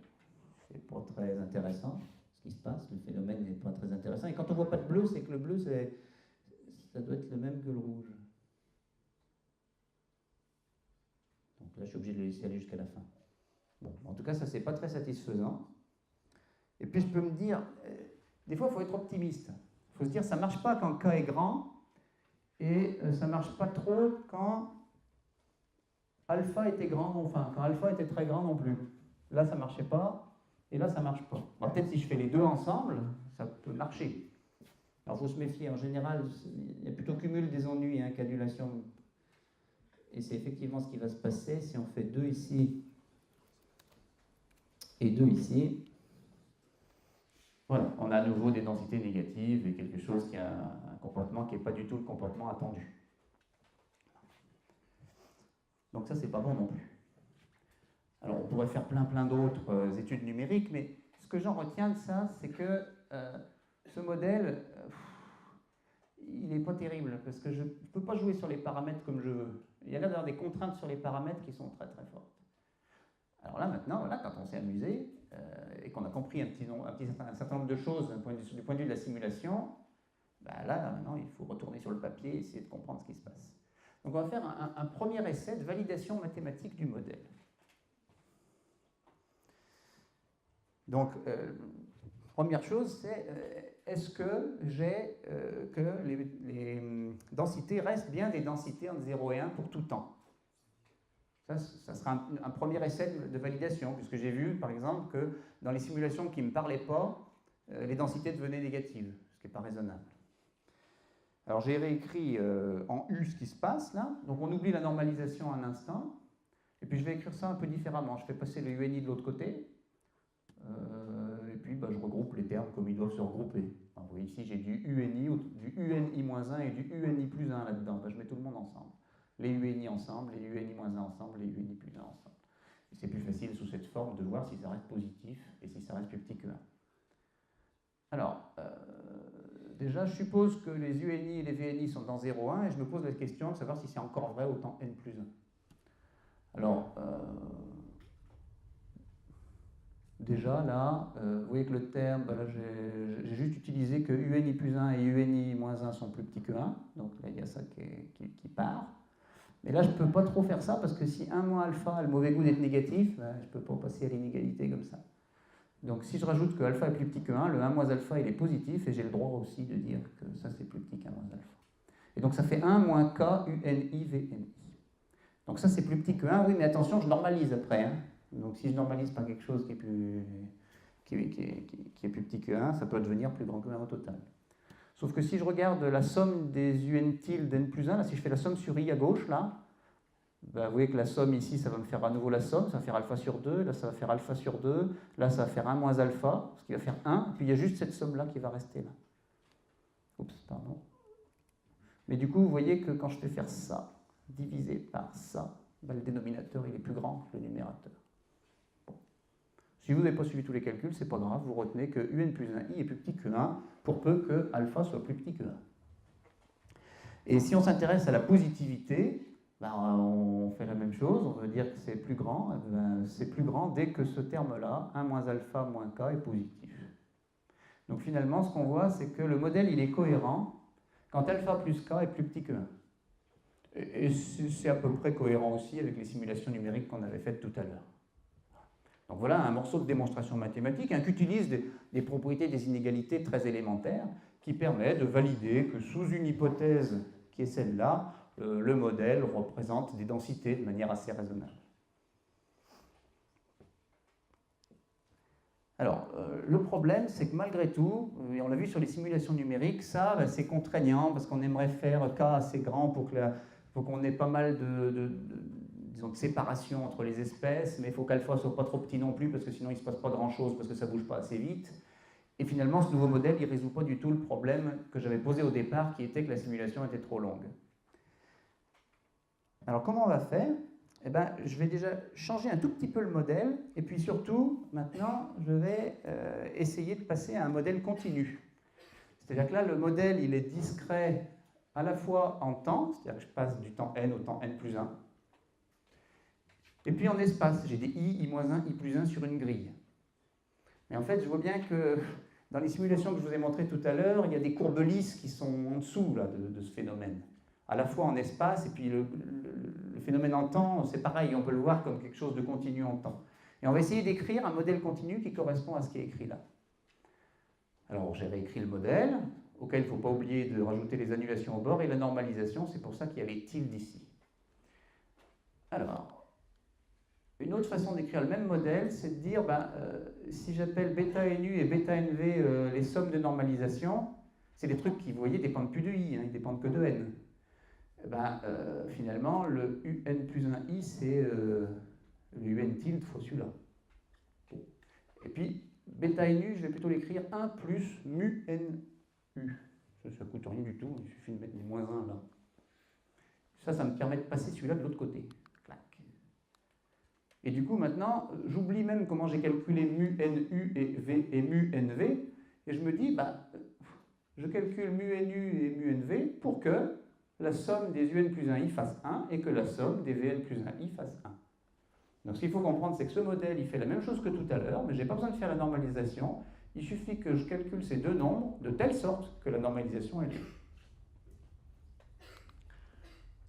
S2: c'est pas très intéressant ce qui se passe, le phénomène n'est pas très intéressant. Et quand on voit pas de bleu, c'est que le bleu, ça doit être le même que le rouge. Donc là, je suis obligé de le laisser aller jusqu'à la fin. Bon, en tout cas, ça, c'est pas très satisfaisant. Et puis, je peux me dire, des fois, il faut être optimiste. Il faut se dire, ça ne marche pas quand k est grand, et ça ne marche pas trop quand alpha était grand, enfin, quand alpha était très grand non plus. Là, ça ne marchait pas, et là, ça ne marche pas. Bon, peut-être si je fais les deux ensemble, ça peut marcher. Alors, il faut se méfier. En général, il y a plutôt cumul des ennuis, hein, qu'annulation. Et c'est effectivement ce qui va se passer si on fait 2 ici et 2 ici. Voilà, on a à nouveau des densités négatives et quelque chose qui a un comportement qui n'est pas du tout le comportement attendu. Donc ça, c'est pas bon non plus. Alors, on pourrait faire plein d'autres études numériques, mais ce que j'en retiens de ça, c'est que ce modèle, il n'est pas terrible, parce que je ne peux pas jouer sur les paramètres comme je veux. Il y a l'air d'avoir des contraintes sur les paramètres qui sont très fortes. Alors là, maintenant, voilà, quand on s'est amusé et qu'on a compris un certain nombre de choses du point de vue de la simulation, ben là, maintenant, il faut retourner sur le papier et essayer de comprendre ce qui se passe. Donc on va faire un premier essai de validation mathématique du modèle. Donc, première chose, c'est est-ce que j'ai que les densités restent bien des densités entre 0 et 1 pour tout temps? Ça sera un premier essai de validation, puisque j'ai vu, par exemple, que dans les simulations qui ne me parlaient pas, les densités devenaient négatives, ce qui n'est pas raisonnable. Alors j'ai réécrit en U ce qui se passe là, donc on oublie la normalisation un instant, et puis je vais écrire ça un peu différemment. Je fais passer le UNI de l'autre côté, et puis je regroupe les termes comme ils doivent se regrouper. Alors, vous voyez ici j'ai du UNI, du UNI-1 et du UNI plus 1 là-dedans, je mets tout le monde ensemble. Les UNI ensemble, les UNI-1 ensemble, les UNI plus 1 ensemble. C'est plus facile sous cette forme de voir si ça reste positif et si ça reste plus petit que 1. Alors, déjà, je suppose que les UNI et les VNI sont dans 0,1 et je me pose la question de savoir si c'est encore vrai au temps n plus 1. Alors, déjà là, vous voyez que le terme, ben là j'ai juste utilisé que UNI plus 1 et UNI moins 1 sont plus petits que 1, donc là il y a ça qui part. Mais là je ne peux pas trop faire ça parce que si 1 moins alpha a le mauvais goût d'être négatif, ben, je ne peux pas passer à l'inégalité comme ça. Donc si je rajoute que alpha est plus petit que 1, le 1 moins alpha il est positif et j'ai le droit aussi de dire que ça c'est plus petit qu'un moins alpha. Et donc ça fait 1 moins K UNI VNI. Donc ça c'est plus petit que 1, oui mais attention je normalise après. Hein. Donc si je normalise par quelque chose qui est plus petit que 1, ça peut devenir plus grand que 1 au total. Sauf que si je regarde la somme des UN tilde n plus 1, là, si je fais la somme sur I à gauche, là, ben, vous voyez que la somme ici, ça va me faire à nouveau la somme, ça va faire alpha sur 2, là ça va faire alpha sur 2, là ça va faire 1 moins alpha, ce qui va faire 1, puis il y a juste cette somme-là qui va rester là. Oups, pardon. Mais du coup, vous voyez que quand je fais faire ça, divisé par ça, ben, le dénominateur il est plus grand que le numérateur. Bon. Si vous n'avez pas suivi tous les calculs, c'est pas grave, vous retenez que UN plus 1i est plus petit que 1, pour peu que alpha soit plus petit que 1. Et si on s'intéresse à la positivité, ben, on fait la même chose, on veut dire que c'est plus grand, ben, c'est plus grand dès que ce terme-là, 1 moins alpha moins k, est positif. Donc finalement, ce qu'on voit, c'est que le modèle il est cohérent quand alpha plus k est plus petit que 1. Et c'est à peu près cohérent aussi avec les simulations numériques qu'on avait faites tout à l'heure. Donc voilà un morceau de démonstration mathématique qui utilise des propriétés des inégalités très élémentaires qui permet de valider que sous une hypothèse qui est celle-là, le modèle représente des densités de manière assez raisonnable. Alors, le problème, c'est que malgré tout, et on l'a vu sur les simulations numériques, ça, ben, c'est contraignant parce qu'on aimerait faire K assez grand pour qu'on ait pas mal disons, de séparation entre les espèces, mais il faut qu'alpha soit pas trop petit non plus parce que sinon il ne se passe pas grand-chose parce que ça ne bouge pas assez vite. Et finalement, ce nouveau modèle, il ne résout pas du tout le problème que j'avais posé au départ, qui était que la simulation était trop longue. Alors, comment on va faire ? Eh ben, je vais déjà changer un tout petit peu le modèle, et puis surtout, maintenant, je vais essayer de passer à un modèle continu. C'est-à-dire que là, le modèle, il est discret à la fois en temps, c'est-à-dire que je passe du temps n au temps n plus 1, et puis en espace, j'ai des i, i-1, i plus 1 sur une grille. Mais en fait, je vois bien que dans les simulations que je vous ai montrées tout à l'heure, il y a des courbes lisses qui sont en dessous là, de ce phénomène. À la fois en espace, et puis le phénomène en temps, c'est pareil, on peut le voir comme quelque chose de continu en temps. Et on va essayer d'écrire un modèle continu qui correspond à ce qui est écrit là. Alors j'ai réécrit le modèle, auquel il ne faut pas oublier de rajouter les annulations au bord et la normalisation, c'est pour ça qu'il y a les tildes ici. Alors, une autre façon d'écrire le même modèle, c'est de dire, si j'appelle bêta nu et bêta nv les sommes de normalisation, c'est des trucs qui, vous voyez, dépendent plus de i, hein, ils dépendent que de n. Finalement, le un plus 1i, c'est le un tilde fois celui-là. Et puis, bêta nu, je vais plutôt l'écrire 1 plus mu nu. Ça ne coûte rien du tout, il suffit de mettre des moins 1 là. Ça me permet de passer celui-là de l'autre côté. Et du coup, maintenant, j'oublie même comment j'ai calculé mu nu et mu nv, et je me dis, je calcule mu nu et mu nv pour que la somme des un plus 1i fasse 1 et que la somme des vn plus 1i fasse 1. Donc ce qu'il faut comprendre, c'est que ce modèle, il fait la même chose que tout à l'heure, mais je n'ai pas besoin de faire la normalisation, il suffit que je calcule ces deux nombres de telle sorte que la normalisation est lieu.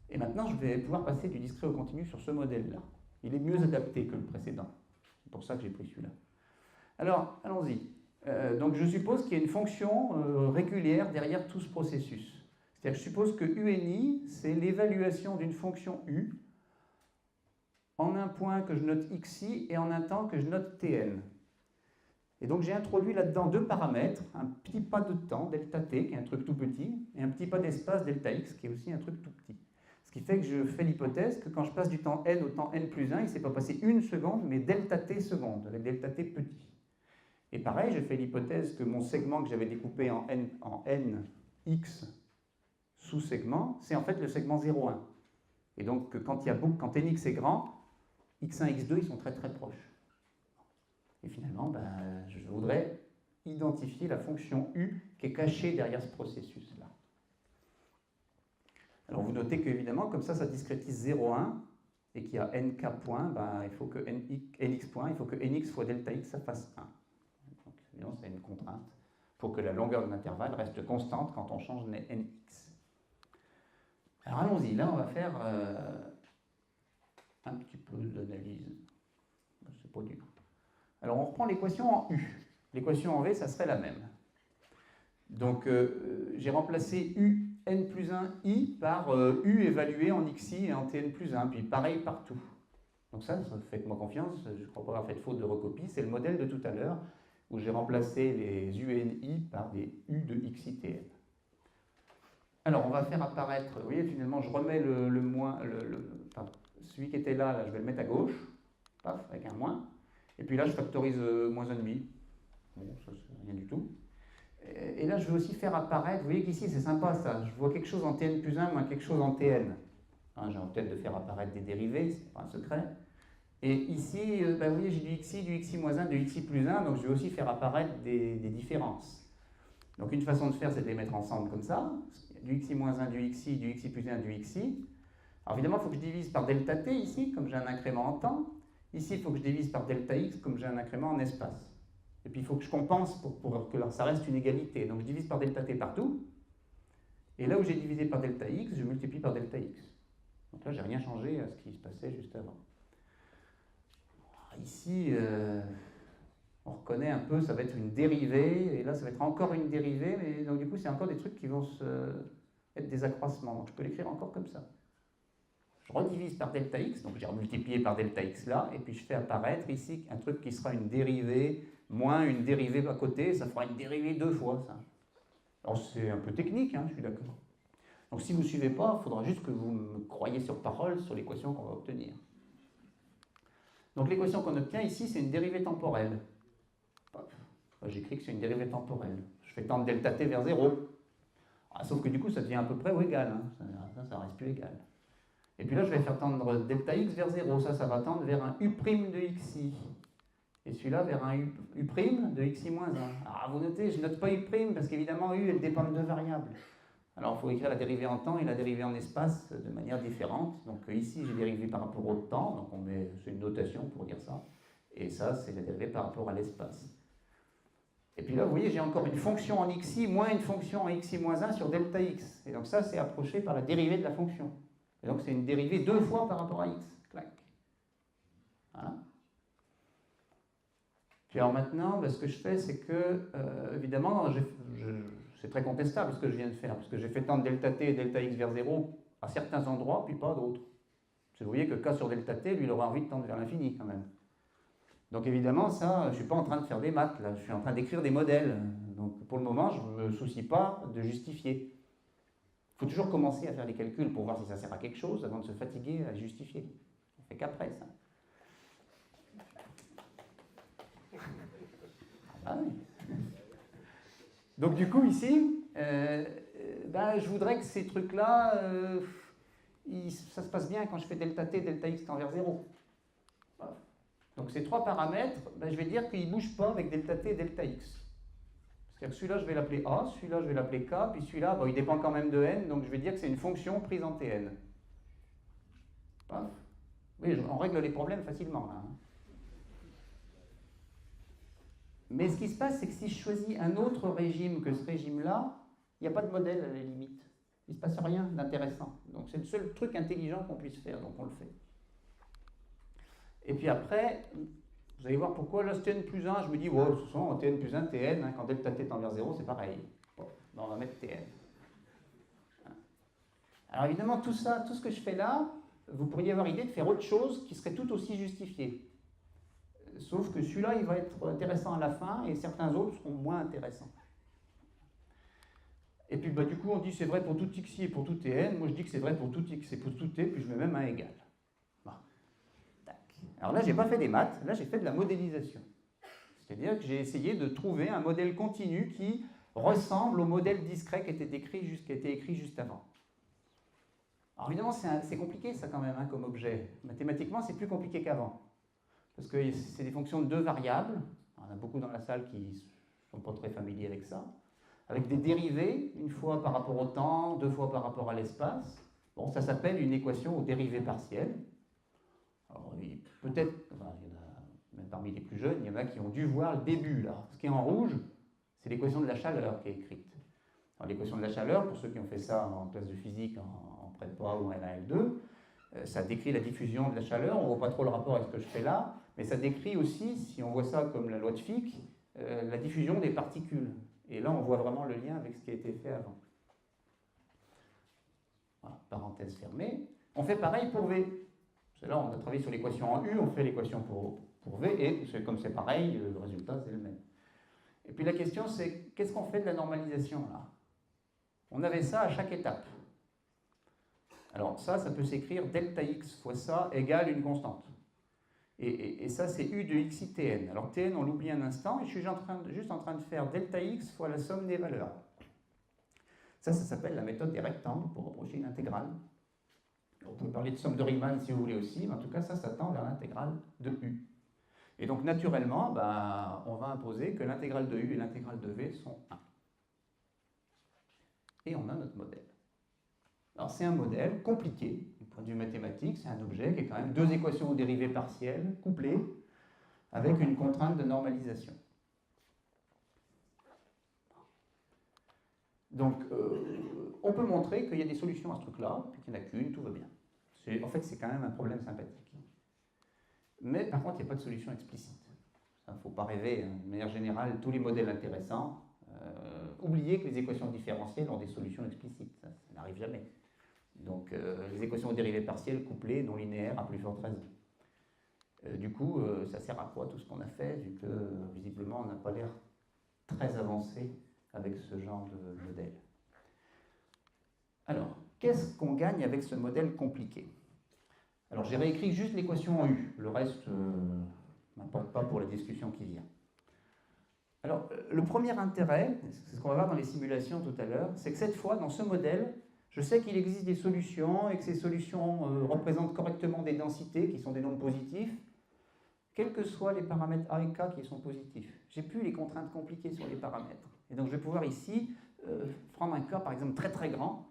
S2: Et maintenant, je vais pouvoir passer du discret au continu sur ce modèle-là. Il est mieux adapté que le précédent. C'est pour ça que j'ai pris celui-là. Alors, allons-y. Donc, je suppose qu'il y a une fonction régulière derrière tout ce processus. C'est-à-dire que je suppose que UNI, c'est l'évaluation d'une fonction U en un point que je note xi et en un temps que je note tn. Et donc, j'ai introduit là-dedans deux paramètres, un petit pas de temps, delta t, qui est un truc tout petit, et un petit pas d'espace, delta x, qui est aussi un truc tout petit. Ce qui fait que je fais l'hypothèse que quand je passe du temps n au temps n plus 1, il ne s'est pas passé une seconde, mais delta t secondes, avec delta t petit. Et pareil, je fais l'hypothèse que mon segment que j'avais découpé en n x sous-segments, c'est en fait le segment 0,1. Et donc, quand nx est grand, x1 et x2, ils sont très très proches. Et finalement, je voudrais identifier la fonction u qui est cachée derrière ce processus-là. Alors vous notez qu'évidemment, comme ça discrétise 0,1, et qu'il y a nk points, ben, il faut que nx points, il faut que nx fois delta x, ça fasse 1. Donc, évidemment, c'est une contrainte pour que la longueur de l'intervalle reste constante quand on change nx. Alors allons-y, là on va faire un petit peu d'analyse. C'est pas dur. Alors on reprend l'équation en u. L'équation en v, ça serait la même. Donc j'ai remplacé un plus 1 i par u évalué en xi et en tn plus 1, puis pareil partout. Donc ça faites-moi confiance, je ne crois pas avoir fait de faute de recopie, c'est le modèle de tout à l'heure où j'ai remplacé les UNI par des U de XITN. Alors, on va faire apparaître, vous voyez, finalement, je remets le moins, enfin, celui qui était là, je vais le mettre à gauche, paf, avec un moins, et puis là, je factorise moins 1,5. Bon, ça, c'est rien du tout. Et là, je vais aussi faire apparaître, vous voyez qu'ici, c'est sympa, ça, je vois quelque chose en Tn plus 1, moins quelque chose en Tn. Hein, j'ai en tête de faire apparaître des dérivés, c'est pas un secret. Et ici, vous voyez, j'ai du xi moins 1, du xi plus 1, donc je vais aussi faire apparaître des différences. Donc une façon de faire, c'est de les mettre ensemble comme ça. Du xi moins 1, du xi plus 1, du xi. Alors évidemment, il faut que je divise par delta t ici, comme j'ai un incrément en temps. Ici, il faut que je divise par delta x, comme j'ai un incrément en espace. Et puis il faut que je compense pour que ça reste une égalité. Donc je divise par delta t partout. Et là où j'ai divisé par delta x, je multiplie par delta x. Donc là, j'ai rien changé à ce qui se passait juste avant. Ici, on reconnaît un peu, ça va être une dérivée, et là, ça va être encore une dérivée, mais donc du coup, c'est encore des trucs qui vont être des accroissements. Donc je peux l'écrire encore comme ça. Je redivise par delta x, donc j'ai multiplié par delta x là, et puis je fais apparaître ici un truc qui sera une dérivée, moins une dérivée à côté, ça fera une dérivée 2 fois, ça. Alors c'est un peu technique, hein, je suis d'accord. Donc si vous ne suivez pas, il faudra juste que vous me croyiez sur parole sur l'équation qu'on va obtenir. Donc l'équation qu'on obtient ici, c'est une dérivée temporelle. J'écris que c'est une dérivée temporelle. Je fais tendre delta t vers 0. Ah, sauf que du coup, ça devient à peu près ou égal. Hein. Ça reste plus égal. Et puis là, je vais faire tendre delta x vers 0. Ça va tendre vers un u' de xi. Et celui-là vers un u' de xi moins 1. Ah, vous notez, je ne note pas u' parce qu'évidemment, u, elle dépend de deux variables. Alors, il faut écrire la dérivée en temps et la dérivée en espace de manière différente. Donc ici, j'ai dérivé par rapport au temps. Donc c'est une notation pour dire ça. Et ça, c'est la dérivée par rapport à l'espace. Et puis là, vous voyez, j'ai encore une fonction en xi moins une fonction en xi moins 1 sur delta x. Et donc ça, c'est approché par la dérivée de la fonction. Et donc c'est une dérivée 2 fois par rapport à x. Clac. Voilà. Puis alors maintenant, ce que je fais, c'est que, évidemment, c'est très contestable ce que je viens de faire, parce que j'ai fait tendre delta t et delta x vers 0 à certains endroits, puis pas d'autres. Vous voyez que k sur delta t, lui, il aura envie de tendre vers l'infini quand même. Donc évidemment, ça, je ne suis pas en train de faire des maths, là, je suis en train d'écrire des modèles. Donc pour le moment, je ne me soucie pas de justifier. Il faut toujours commencer à faire les calculs pour voir si ça sert à quelque chose avant de se fatiguer à justifier. On ne fait qu'après, ça. Ah oui. Donc du coup, ici, je voudrais que ces trucs-là, ça se passe bien quand je fais delta t, delta x tend vers 0. Donc ces trois paramètres, je vais dire qu'ils ne bougent pas avec delta t et delta x. C'est-à-dire que celui-là, je vais l'appeler A, celui-là, je vais l'appeler K, puis celui-là, il dépend quand même de n, donc je vais dire que c'est une fonction prise en Tn. Oui, on règle les problèmes facilement, là. Mais ce qui se passe, c'est que si je choisis un autre régime que ce régime-là, il n'y a pas de modèle à la limite. Il ne se passe rien d'intéressant. Donc c'est le seul truc intelligent qu'on puisse faire, donc on le fait. Et puis après, vous allez voir pourquoi, là, Tn plus 1, je me dis, wow, ce sont Tn plus 1, Tn, hein, quand delta t tend vers 0, c'est pareil. Bon, on va mettre Tn. Alors évidemment, tout ça, tout ce que je fais là, vous pourriez avoir l'idée de faire autre chose qui serait tout aussi justifié. Sauf que celui-là, il va être intéressant à la fin, et certains autres seront moins intéressants. Et puis du coup, on dit c'est vrai pour tout xi et pour tout tn. Moi, je dis que c'est vrai pour tout x et pour tout t, puis je mets même un égal. Alors là, je n'ai pas fait des maths, là j'ai fait de la modélisation. C'est-à-dire que j'ai essayé de trouver un modèle continu qui ressemble au modèle discret qui était écrit juste avant. Alors évidemment, c'est compliqué ça quand même, hein, comme objet. Mathématiquement, c'est plus compliqué qu'avant. Parce que c'est des fonctions de deux variables. On a beaucoup dans la salle qui ne sont pas très familiers avec ça. Avec des dérivés, une fois par rapport au temps, deux fois par rapport à l'espace. Bon, ça s'appelle une équation aux dérivées partielles. Alors, peut-être, enfin, il y en a, même parmi les plus jeunes, il y en a qui ont dû voir le début, là. Ce qui est en rouge, c'est l'équation de la chaleur qui est écrite. Alors, l'équation de la chaleur, pour ceux qui ont fait ça en classe de physique, en prépa ou en L1, L2, ça décrit la diffusion de la chaleur. On ne voit pas trop le rapport avec ce que je fais là, mais ça décrit aussi, si on voit ça comme la loi de Fick, la diffusion des particules. Et là, on voit vraiment le lien avec ce qui a été fait avant. Voilà, parenthèse fermée. On fait pareil pour V. Parce que là, on a travaillé sur l'équation en U, on fait l'équation pour V, et comme c'est pareil, le résultat, c'est le même. Et puis la question, c'est qu'est-ce qu'on fait de la normalisation, là? On avait ça à chaque étape. Alors ça peut s'écrire delta x fois ça égale une constante. Et ça, c'est u de x i tn. Alors tn, on l'oublie un instant, et je suis juste en train de faire delta x fois la somme des valeurs. Ça s'appelle la méthode des rectangles pour approcher une intégrale. On peut parler de somme de Riemann si vous voulez aussi, mais en tout cas, ça tend vers l'intégrale de u. Et donc, naturellement, on va imposer que l'intégrale de u et l'intégrale de v sont 1. Et on a notre modèle. Alors, c'est un modèle compliqué, du point de vue mathématique, c'est un objet qui est quand même deux équations aux dérivées partielles couplées avec une contrainte de normalisation. Donc, on peut montrer qu'il y a des solutions à ce truc-là, puis qu'il n'y en a qu'une, tout va bien. En fait, c'est quand même un problème sympathique. Mais par contre, il n'y a pas de solution explicite. Il ne faut pas rêver, hein. De manière générale, tous les modèles intéressants, oubliez que les équations différentielles ont des solutions explicites. Ça n'arrive jamais. Donc, les équations aux dérivées partielles couplées, non linéaires, à plus forte raison. Du coup, ça sert à quoi tout ce qu'on a fait, vu que visiblement, on n'a pas l'air très avancé avec ce genre de modèle. Alors, qu'est-ce qu'on gagne avec ce modèle compliqué? Alors, j'ai réécrit juste l'équation en U. Le reste n'importe pas pour la discussion qui vient. Alors, le premier intérêt, c'est ce qu'on va voir dans les simulations tout à l'heure, c'est que cette fois, dans ce modèle, je sais qu'il existe des solutions et que ces solutions représentent correctement des densités qui sont des nombres positifs, quels que soient les paramètres A et K qui sont positifs. J'ai plus les contraintes compliquées sur les paramètres. Et donc, je vais pouvoir ici prendre un cas, par exemple, très très grand,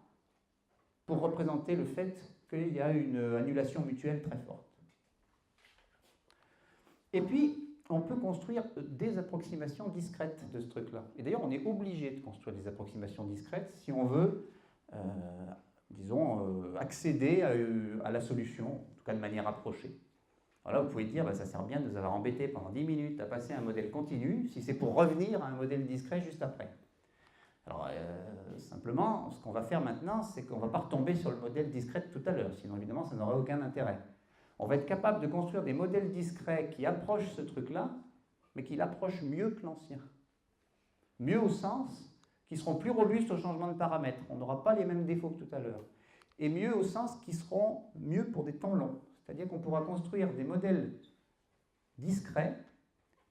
S2: pour représenter le fait qu'il y a une annulation mutuelle très forte. Et puis, on peut construire des approximations discrètes de ce truc-là. Et d'ailleurs, on est obligé de construire des approximations discrètes si on veut, disons, accéder à la solution, en tout cas de manière approchée. Alors là, vous pouvez dire, ça sert bien de nous avoir embêtés pendant 10 minutes à passer à un modèle continu, si c'est pour revenir à un modèle discret juste après. Alors, simplement, ce qu'on va faire maintenant, c'est qu'on ne va pas retomber sur le modèle discret de tout à l'heure, sinon évidemment, ça n'aurait aucun intérêt. On va être capable de construire des modèles discrets qui approchent ce truc-là, mais qui l'approchent mieux que l'ancien. Mieux au sens qu'ils seront plus robustes au changement de paramètres. On n'aura pas les mêmes défauts que tout à l'heure. Et mieux au sens qu'ils seront mieux pour des temps longs. C'est-à-dire qu'on pourra construire des modèles discrets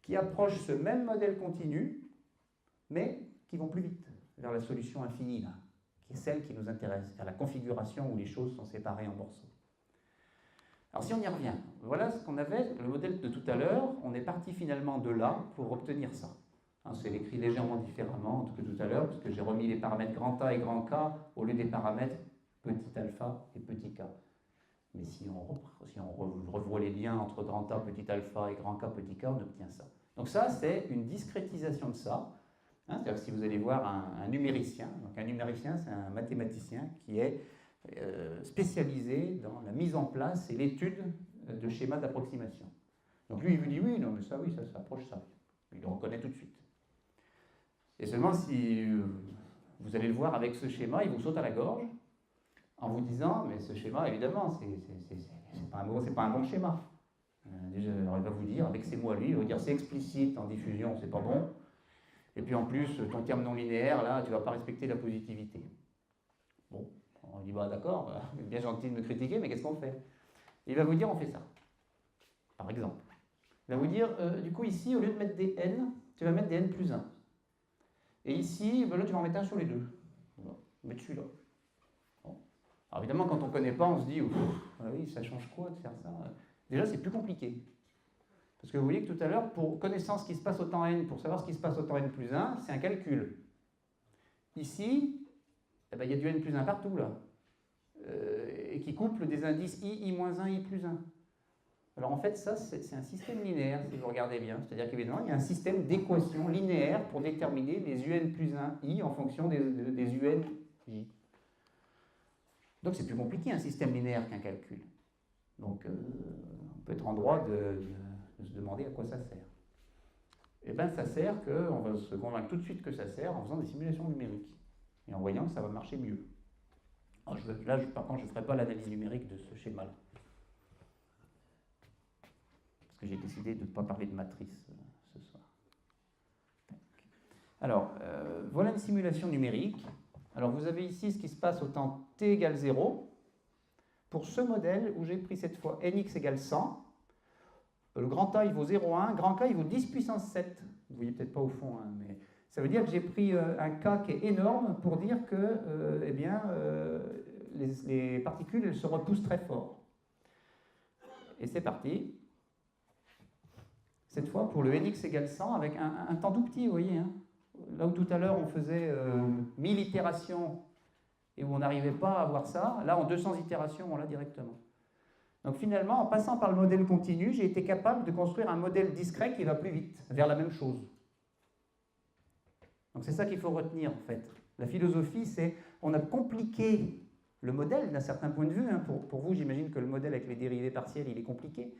S2: qui approchent ce même modèle continu, mais qui vont plus vite, vers la solution infinie, là, qui est celle qui nous intéresse, vers la configuration où les choses sont séparées en morceaux. Alors si on y revient, voilà ce qu'on avait, le modèle de tout à l'heure, on est parti finalement de là pour obtenir ça. Hein, c'est écrit légèrement différemment que tout à l'heure, parce que j'ai remis les paramètres grand A et grand K au lieu des paramètres petit alpha et petit k. Mais si on revoit les liens entre grand A, petit alpha et grand K, petit k, on obtient ça. Donc ça, c'est une discrétisation de ça. Hein, c'est-à-dire que si vous allez voir un numéricien, donc un numéricien, c'est un mathématicien qui est spécialisé dans la mise en place et l'étude de schémas d'approximation. Donc lui, il vous dit oui, non, mais ça, oui, ça approche ça. Il le reconnaît tout de suite. Et seulement si vous allez le voir avec ce schéma, il vous saute à la gorge en vous disant, mais ce schéma, évidemment, c'est pas un bon schéma. Déjà, alors il va vous dire, avec ces mots à lui, il va vous dire c'est explicite en diffusion, c'est pas bon. Et puis en plus, ton terme non linéaire, là, tu vas pas respecter la positivité. Bon. On dit, bah d'accord, bien gentil de me critiquer, mais qu'est-ce qu'on fait? Il va vous dire, on fait ça. Par exemple. Il va vous dire, du coup, ici, au lieu de mettre des n, tu vas mettre des n plus 1. Et ici, ben là, tu vas en mettre un sur les deux. On va mettre celui-là. Bon. Alors évidemment, quand on ne connaît pas, on se dit, oui, ça change quoi de faire ça? Déjà, c'est plus compliqué. Parce que vous voyez que tout à l'heure, pour connaissance ce qui se passe au temps n, pour savoir ce qui se passe au temps n plus 1, c'est un calcul. Ici, eh ben, il y a du n plus 1 partout, là, et qui couple des indices i, i-1, i plus 1. Alors en fait, ça, c'est un système linéaire, si vous regardez bien. C'est-à-dire qu'évidemment, il y a un système d'équations linéaires pour déterminer les un plus 1 i en fonction des un j. Donc c'est plus compliqué un système linéaire qu'un calcul. Donc on peut être en droit de se demander à quoi ça sert. Eh bien ça sert on va se convaincre tout de suite que ça sert en faisant des simulations numériques et en voyant que ça va marcher mieux. Alors, par contre, je ne ferai pas l'analyse numérique de ce schéma-là. Parce que j'ai décidé de ne pas parler de matrice ce soir. Alors, voilà une simulation numérique. Alors, vous avez ici ce qui se passe au temps t égale 0. Pour ce modèle où j'ai pris cette fois nx égale 100, le grand A il vaut 0,1, grand K il vaut 10 puissance 7. Vous ne voyez peut-être pas au fond, hein, mais ça veut dire que j'ai pris un K qui est énorme pour dire que les particules elles se repoussent très fort. Et c'est parti. Cette fois pour le nx égale 100 avec un temps tout petit, vous voyez. Hein. Là où tout à l'heure on faisait 1000 itérations et où on n'arrivait pas à avoir ça, là en 200 itérations on l'a directement. Donc finalement, en passant par le modèle continu, j'ai été capable de construire un modèle discret qui va plus vite, vers la même chose. Donc c'est ça qu'il faut retenir en fait. La philosophie, c'est on a compliqué le modèle d'un certain point de vue. Hein. Pour vous, j'imagine que le modèle avec les dérivées partielles, il est compliqué.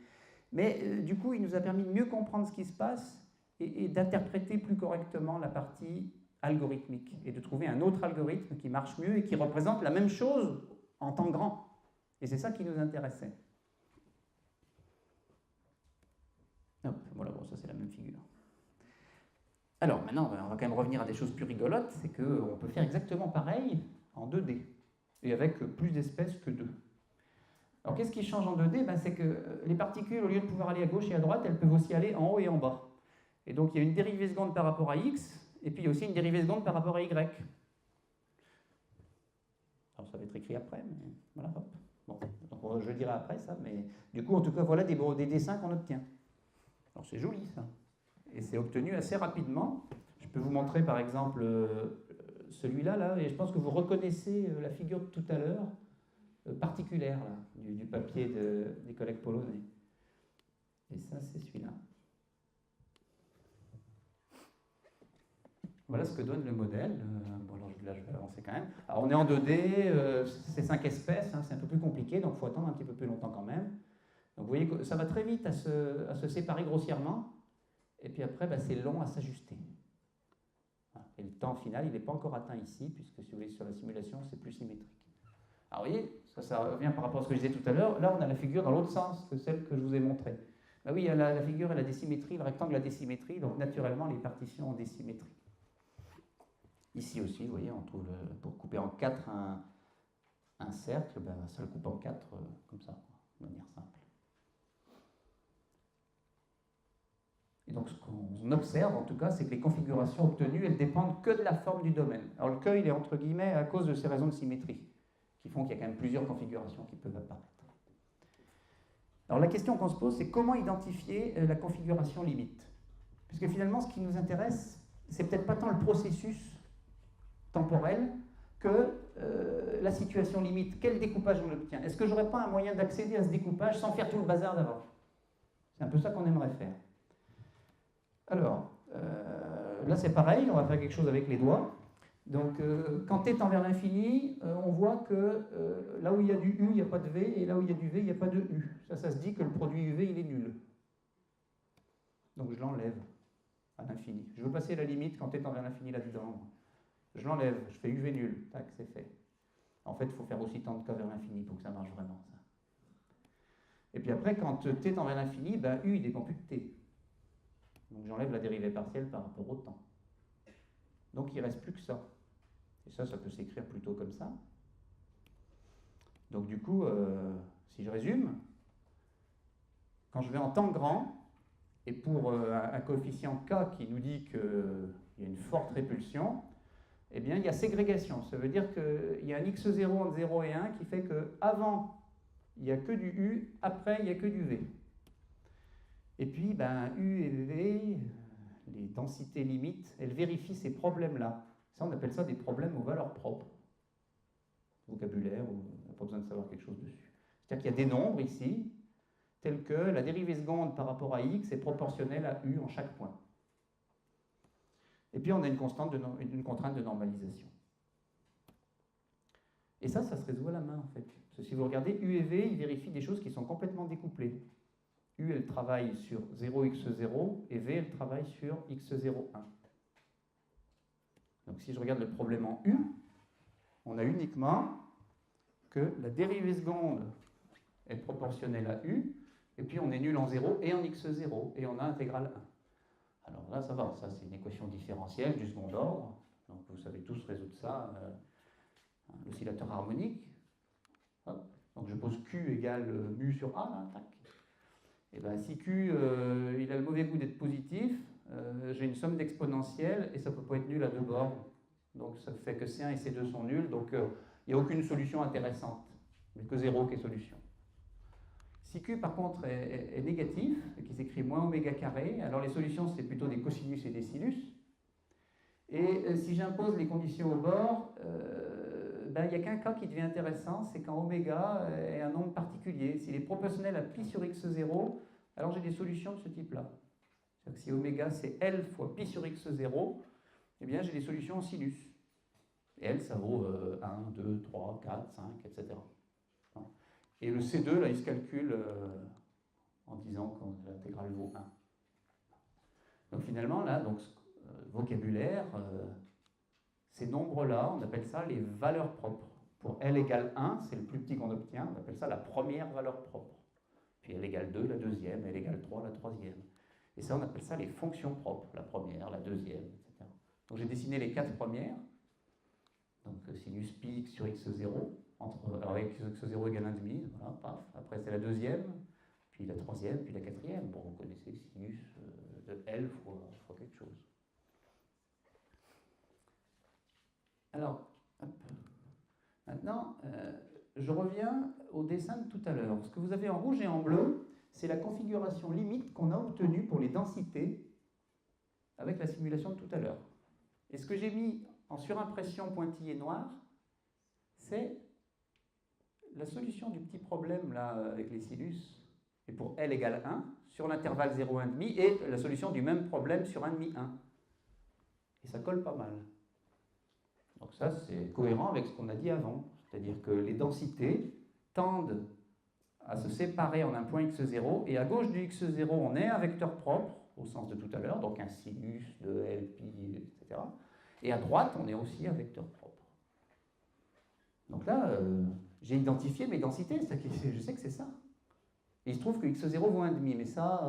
S2: Mais du coup, il nous a permis de mieux comprendre ce qui se passe et d'interpréter plus correctement la partie algorithmique et de trouver un autre algorithme qui marche mieux et qui représente la même chose en temps grand. Et c'est ça qui nous intéressait. Hop, voilà, bon, ça c'est la même figure. Alors maintenant, on va quand même revenir à des choses plus rigolotes, c'est qu'on peut faire exactement pareil en 2D, et avec plus d'espèces que 2. Alors qu'est-ce qui change en 2D? C'est que les particules, au lieu de pouvoir aller à gauche et à droite, elles peuvent aussi aller en haut et en bas. Et donc il y a une dérivée seconde par rapport à x, et puis il y a aussi une dérivée seconde par rapport à y. Alors ça va être écrit après, mais voilà, hop. Bon, donc je le dirai après ça, mais du coup, en tout cas, voilà des dessins qu'on obtient. Alors c'est joli ça. Et c'est obtenu assez rapidement. Je peux vous montrer par exemple celui-là, là, et je pense que vous reconnaissez la figure de tout à l'heure, particulière là, du papier des collègues polonais. Et ça, c'est celui-là. Voilà ce que donne le modèle. Bon, alors là, je vais avancer quand même. Alors, on est en 2D, c'est 5 espèces, hein, c'est un peu plus compliqué, donc il faut attendre un petit peu plus longtemps quand même. Donc vous voyez que ça va très vite à se séparer grossièrement, et puis après, c'est long à s'ajuster. Et le temps final, il n'est pas encore atteint ici, puisque si vous voulez, sur la simulation, c'est plus symétrique. Alors vous voyez, ça revient par rapport à ce que je disais tout à l'heure, là on a la figure dans l'autre sens que celle que je vous ai montrée. Bah oui, la figure elle a des symétries, le rectangle a des symétries, donc naturellement les partitions ont des symétries. Ici aussi, vous voyez, on trouve, pour couper en 4 un cercle, ça le coupe en 4 comme ça, de manière simple. Et donc ce qu'on observe en tout cas, c'est que les configurations obtenues, elles dépendent que de la forme du domaine. Alors le que, il est entre guillemets à cause de ces raisons de symétrie, qui font qu'il y a quand même plusieurs configurations qui peuvent apparaître. Alors la question qu'on se pose, c'est comment identifier la configuration limite? Puisque finalement, ce qui nous intéresse, c'est peut-être pas tant le processus temporel que la situation limite. Quel découpage on obtient? Est-ce que j'aurais pas un moyen d'accéder à ce découpage sans faire tout le bazar d'avant? C'est un peu ça qu'on aimerait faire. Alors, là c'est pareil, on va faire quelque chose avec les doigts. Donc, quand t tend vers l'infini, on voit que là où il y a du u, il n'y a pas de v, et là où il y a du v, il n'y a pas de u. Ça se dit que le produit uv, il est nul. Donc, je l'enlève à l'infini. Je veux passer la limite quand t tend vers l'infini là-dedans. Je l'enlève, je fais uv nul. Tac, c'est fait. En fait, il faut faire aussi tant de k vers l'infini pour que ça marche vraiment, ça. Et puis après, quand t tend vers l'infini, u, il dépend plus de t. Donc, j'enlève la dérivée partielle par rapport au temps. Donc, il ne reste plus que ça. Et ça peut s'écrire plutôt comme ça. Donc du coup, si je résume, quand je vais en temps grand, et pour un coefficient k qui nous dit qu'il y a une forte répulsion, eh bien il y a ségrégation. Ça veut dire qu'il y a un x0 entre 0 et 1 qui fait qu'avant, il n'y a que du u, après, il n'y a que du v. Et puis, u et v, les densités limites, elles vérifient ces problèmes-là. Ça, on appelle ça des problèmes aux valeurs propres. Vocabulaire, on n'a pas besoin de savoir quelque chose dessus. C'est-à-dire qu'il y a des nombres ici, telle que la dérivée seconde par rapport à x est proportionnelle à u en chaque point. Et puis on a une contrainte de normalisation. Et ça se résout à la main en fait. Parce que si vous regardez u et v, ils vérifient des choses qui sont complètement découplées. U, elle travaille sur 0x0 et v, elle travaille sur x01. Donc si je regarde le problème en u, on a uniquement que la dérivée seconde est proportionnelle à u, et puis on est nul en 0 et en x0, et on a intégrale 1. Alors là, ça va, ça c'est une équation différentielle du second ordre, donc vous savez tous résoudre ça, l'oscillateur harmonique. Hop. Donc je pose q égale mu sur a, là, tac. Et bien si q il a le mauvais goût d'être positif, j'ai une somme d'exponentielles et ça ne peut pas être nul à deux bords. Donc ça fait que C1 et C2 sont nuls, donc il n'y a aucune solution intéressante, mais que 0 qui est solution. Si Q par contre est négatif, qui s'écrit moins oméga carré, alors les solutions c'est plutôt des cosinus et des sinus. Et si j'impose les conditions au bord, il n'y a qu'un cas qui devient intéressant, c'est quand oméga est un nombre particulier. S'il est proportionnel à pi sur x0, alors j'ai des solutions de ce type-là. C'est-à-dire que si oméga c'est L fois pi sur x0, eh bien j'ai des solutions en sinus. Et L ça vaut 1, 2, 3, 4, 5, etc. Et le C2, là, il se calcule en disant que l'intégrale vaut 1. Donc finalement, là, vocabulaire, ces nombres-là, on appelle ça les valeurs propres. Pour L égale 1, c'est le plus petit qu'on obtient, on appelle ça la première valeur propre. Puis L égale 2, la deuxième, L égale 3, la troisième. Et ça, on appelle ça les fonctions propres, la première, la deuxième, etc. Donc j'ai dessiné les 4 premières. Donc sinus pi x sur x0, alors x0 égale 1,5, voilà, paf. Après c'est la deuxième, puis la troisième, puis la quatrième. Bon, vous connaissez sinus de L fois quelque chose. Alors, hop. Maintenant, je reviens au dessin de tout à l'heure. Ce que vous avez en rouge et en bleu, c'est la configuration limite qu'on a obtenue pour les densités avec la simulation de tout à l'heure. Et ce que j'ai mis en surimpression pointillé noir, c'est la solution du petit problème là avec les sinus, et pour L égale 1, sur l'intervalle 0, 1,5, et la solution du même problème sur 1,5, 1. Et ça colle pas mal. Donc ça, c'est cohérent avec ce qu'on a dit avant. C'est-à-dire que les densités tendent à se séparer en un point x0, et à gauche du x0, on est un vecteur propre, au sens de tout à l'heure, donc un sinus de L, pi, etc. Et à droite, on est aussi un vecteur propre. Donc là, j'ai identifié mes densités, je sais que c'est ça. Et il se trouve que x0 vaut 1,5, mais ça,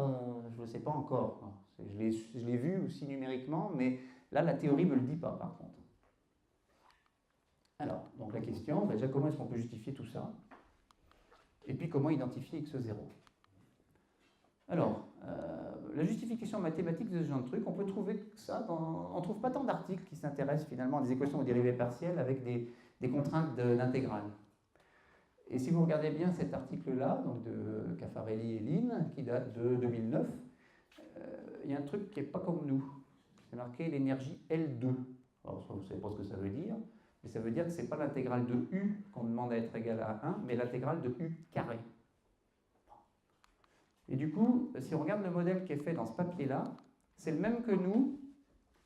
S2: je ne le sais pas encore. Je l'ai vu aussi numériquement, mais là, la théorie ne me le dit pas, par contre. Alors, donc la question, déjà, comment est-ce qu'on peut justifier tout ça? Et puis, comment identifier x0? Alors, la justification mathématique de ce genre de truc, on peut trouver ça on ne trouve pas tant d'articles qui s'intéressent finalement à des équations aux dérivées partielles avec des contraintes d'intégrale. Et si vous regardez bien cet article-là, donc de Caffarelli et Lin, qui date de 2009, il y a un truc qui n'est pas comme nous. C'est marqué l'énergie L2. Alors, vous ne savez pas ce que ça veut dire, mais ça veut dire que ce n'est pas l'intégrale de U qu'on demande à être égale à 1, mais l'intégrale de U carré. Et du coup, si on regarde le modèle qui est fait dans ce papier-là, c'est le même que nous,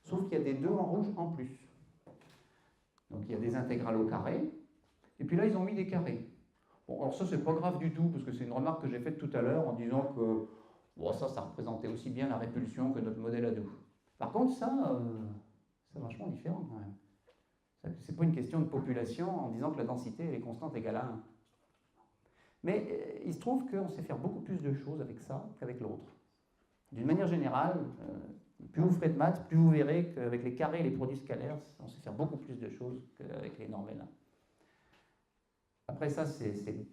S2: sauf qu'il y a des 2 en rouge en plus. Donc il y a des intégrales au carré, et puis là ils ont mis des carrés. Bon, alors ça c'est pas grave du tout, parce que c'est une remarque que j'ai faite tout à l'heure en disant que bon, ça représentait aussi bien la répulsion que notre modèle à nous. Par contre ça, c'est vachement différent quand même. C'est pas une question de population en disant que la densité elle est constante égale à 1. Mais il se trouve qu'on sait faire beaucoup plus de choses avec ça qu'avec l'autre. D'une manière générale, plus vous ferez de maths, plus vous verrez qu'avec les carrés et les produits scalaires, on sait faire beaucoup plus de choses qu'avec les normes L1. Après ça,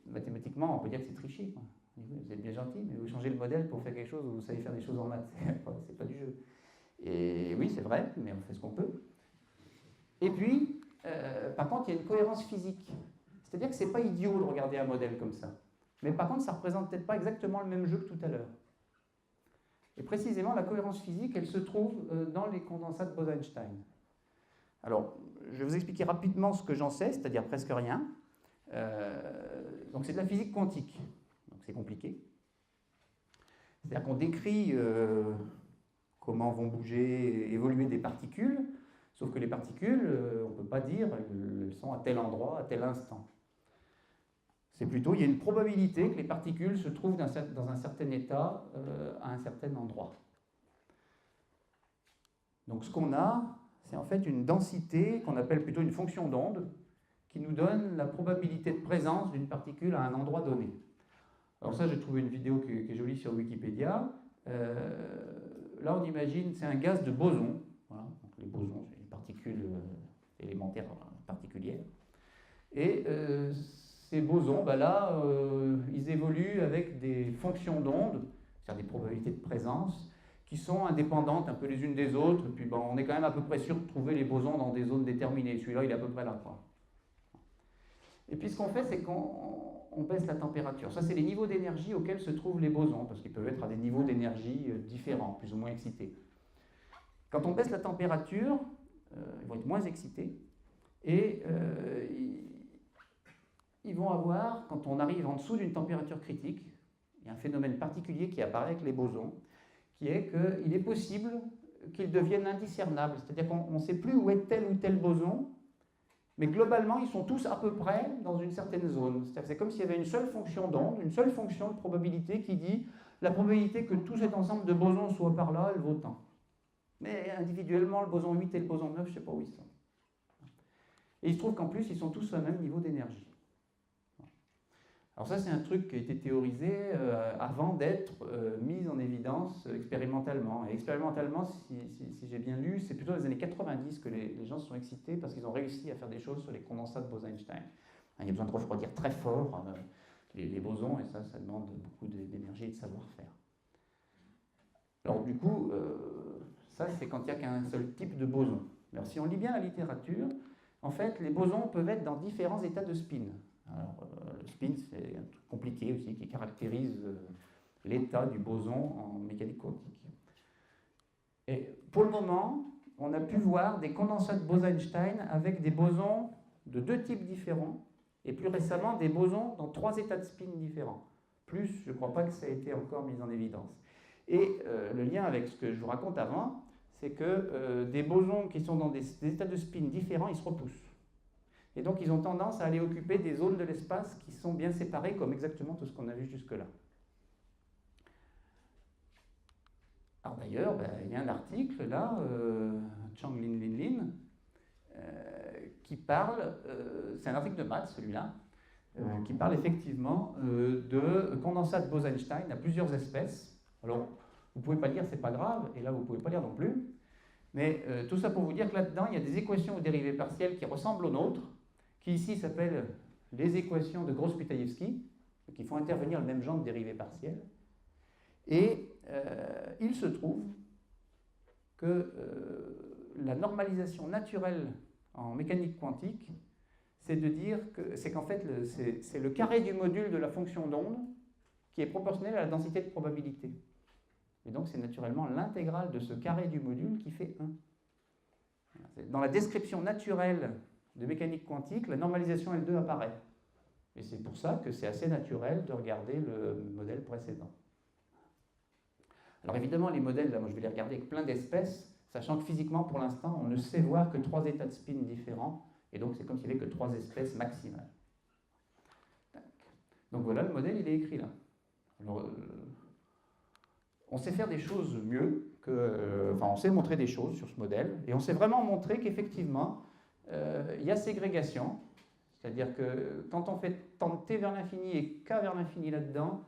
S2: mathématiquement, on peut dire que c'est triché. Quoi. Vous êtes bien gentil, mais vous changez le modèle pour faire quelque chose où vous savez faire des choses en maths. C'est pas du jeu. Et oui, c'est vrai, mais on fait ce qu'on peut. Et puis, par contre, il y a une cohérence physique. C'est-à-dire que ce n'est pas idiot de regarder un modèle comme ça. Mais par contre, ça ne représente peut-être pas exactement le même jeu que tout à l'heure. Et précisément, la cohérence physique, elle se trouve dans les condensats de Bose-Einstein. Alors, je vais vous expliquer rapidement ce que j'en sais, c'est-à-dire presque rien. Donc c'est de la physique quantique, donc c'est compliqué. C'est-à-dire qu'on décrit comment vont bouger, évoluer des particules, sauf que les particules, on ne peut pas dire elles sont à tel endroit, à tel instant. C'est plutôt, il y a une probabilité que les particules se trouvent dans un certain état à un certain endroit. Donc ce qu'on a, c'est en fait une densité qu'on appelle plutôt une fonction d'onde, qui nous donne la probabilité de présence d'une particule à un endroit donné. Alors ça, j'ai trouvé une vidéo qui est jolie sur Wikipédia. Là, on imagine, c'est un gaz de boson. Voilà. Donc, les bosons, c'est une particule élémentaire particulière. Et ces bosons, là, ils évoluent avec des fonctions d'onde, c'est-à-dire des probabilités de présence, qui sont indépendantes un peu les unes des autres. Et puis, on est quand même à peu près sûr de trouver les bosons dans des zones déterminées. Celui-là, il est à peu près là, quoi. Et puis, ce qu'on fait, c'est qu'on baisse la température. Ça, c'est les niveaux d'énergie auxquels se trouvent les bosons, parce qu'ils peuvent être à des niveaux d'énergie différents, plus ou moins excités. Quand on baisse la température, ils vont être moins excités, et ils vont avoir, quand on arrive en dessous d'une température critique, il y a un phénomène particulier qui apparaît avec les bosons, qui est qu'il est possible qu'ils deviennent indiscernables. C'est-à-dire qu'on ne sait plus où est tel ou tel boson, mais globalement, ils sont tous à peu près dans une certaine zone. C'est-à-dire que c'est comme s'il y avait une seule fonction d'onde, une seule fonction de probabilité qui dit la probabilité que tout cet ensemble de bosons soit par là, elle vaut tant. Mais individuellement, le boson 8 et le boson 9, je ne sais pas où ils sont. Et il se trouve qu'en plus, ils sont tous au même niveau d'énergie. Alors ça, c'est un truc qui a été théorisé avant d'être mis en évidence expérimentalement. Et expérimentalement, si j'ai bien lu, c'est plutôt dans les années 90 que les gens se sont excités parce qu'ils ont réussi à faire des choses sur les condensats de Bose-Einstein. Il y a besoin de refroidir très fort les bosons, et ça demande beaucoup d'énergie et de savoir-faire. Alors du coup, ça c'est quand il n'y a qu'un seul type de boson. Alors si on lit bien la littérature, en fait, les bosons peuvent être dans différents états de spin. Alors, le spin, c'est un truc compliqué aussi qui caractérise l'état du boson en mécanique quantique. Et pour le moment, on a pu voir des condensats de Bose-Einstein avec des bosons de deux types différents, et plus récemment des bosons dans 3 états de spin différents. Plus, je ne crois pas que ça a été encore mis en évidence. Et le lien avec ce que je vous raconte avant, c'est que des bosons qui sont dans des états de spin différents, ils se repoussent. Et donc, ils ont tendance à aller occuper des zones de l'espace qui sont bien séparées, comme exactement tout ce qu'on a vu jusque-là. Alors d'ailleurs, il y a un article, là, Chang Lin Lin Lin, qui parle, c'est un article de maths, celui-là, qui parle effectivement de condensats de Bose-Einstein à plusieurs espèces. Alors, vous ne pouvez pas lire, c'est pas grave, et là, vous ne pouvez pas lire non plus. Mais tout ça pour vous dire que là-dedans, il y a des équations aux dérivées partielles qui ressemblent aux nôtres, qui ici s'appellent les équations de Gross-Pitaïevski, qui font intervenir le même genre de dérivées partielles. Et il se trouve que la normalisation naturelle en mécanique quantique, c'est de dire que c'est qu'en fait, c'est le carré du module de la fonction d'onde qui est proportionnel à la densité de probabilité. Et donc, c'est naturellement l'intégrale de ce carré du module qui fait 1. Dans la description naturelle de mécanique quantique, la normalisation L2 apparaît. Et c'est pour ça que c'est assez naturel de regarder le modèle précédent. Alors évidemment, les modèles, là, moi je vais les regarder avec plein d'espèces, sachant que physiquement, pour l'instant, on ne sait voir que 3 états de spin différents, et donc c'est comme s'il n'y avait que 3 espèces maximales. Donc voilà, le modèle, il est écrit là. Alors, on sait faire des choses mieux, on sait montrer des choses sur ce modèle, et on sait vraiment montrer qu'effectivement, il y a ségrégation, c'est-à-dire que quand on fait tant de t vers l'infini et k vers l'infini là-dedans,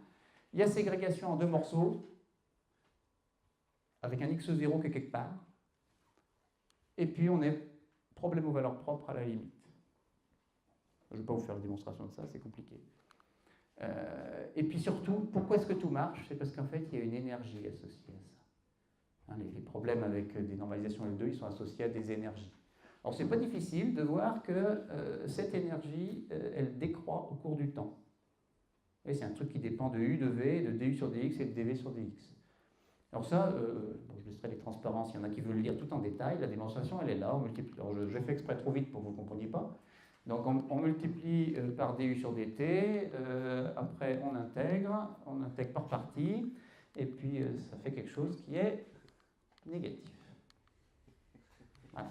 S2: il y a ségrégation en 2 morceaux, avec un x0 qui est quelque part, et puis on est problème aux valeurs propres à la limite. Je ne vais pas vous faire la démonstration de ça, c'est compliqué. Et puis surtout, pourquoi est-ce que tout marche? C'est parce qu'en fait, il y a une énergie associée à ça. Les problèmes avec des normalisations L2, ils sont associés à des énergies. Alors, c'est pas difficile de voir que cette énergie, elle décroît au cours du temps. Et c'est un truc qui dépend de U de V, de du sur dx et de dv sur dx. Alors ça, je laisserai les transparences, il y en a qui veulent le lire tout en détail. La démonstration, elle est là. On multiplie. Alors, je fais exprès trop vite pour que vous ne compreniez pas. Donc, on multiplie par du sur dt. Après, on intègre par partie. et puis ça fait quelque chose qui est négatif. Voilà.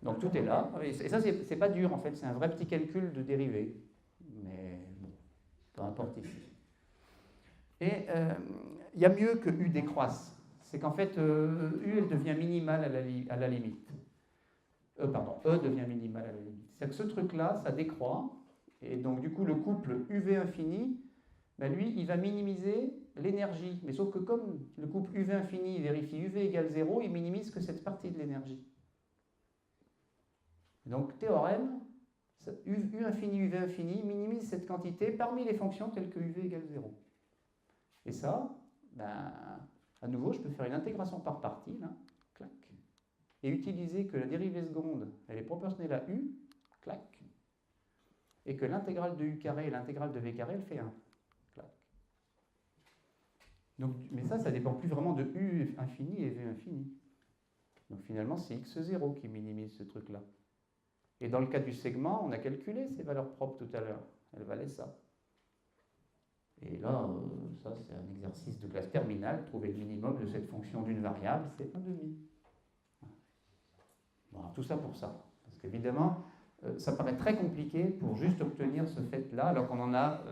S2: Donc tout est là, et ça c'est pas dur en fait, c'est un vrai petit calcul de dérivée, mais bon, peu importe ici. Et il y a mieux que U décroisse, c'est qu'en fait U elle devient minimale à la limite. E devient minimale à la limite. C'est-à-dire que ce truc-là, ça décroît, et donc du coup le couple UV infini, ben lui, il va minimiser l'énergie. Mais sauf que comme le couple UV infini vérifie UV égale 0, il minimise que cette partie de l'énergie. Donc théorème, U infini, UV infini minimise cette quantité parmi les fonctions telles que UV égale 0. Et ça, ben, à nouveau, je peux faire une intégration par partie, là, clac, et utiliser que la dérivée seconde, elle est proportionnelle à U, clac, et que l'intégrale de U carré et l'intégrale de V carré, elle fait 1. Donc, mais ça dépend plus vraiment de U infini et V infini. Donc finalement, c'est x0 qui minimise ce truc-là. Et dans le cas du segment, on a calculé ces valeurs propres tout à l'heure. Elles valaient ça. Et là, ça c'est un exercice de classe terminale. Trouver le minimum de cette fonction d'une variable, c'est 1,5. Bon, tout ça pour ça. Parce qu'évidemment, ça paraît très compliqué pour juste obtenir ce fait-là, alors qu'on en a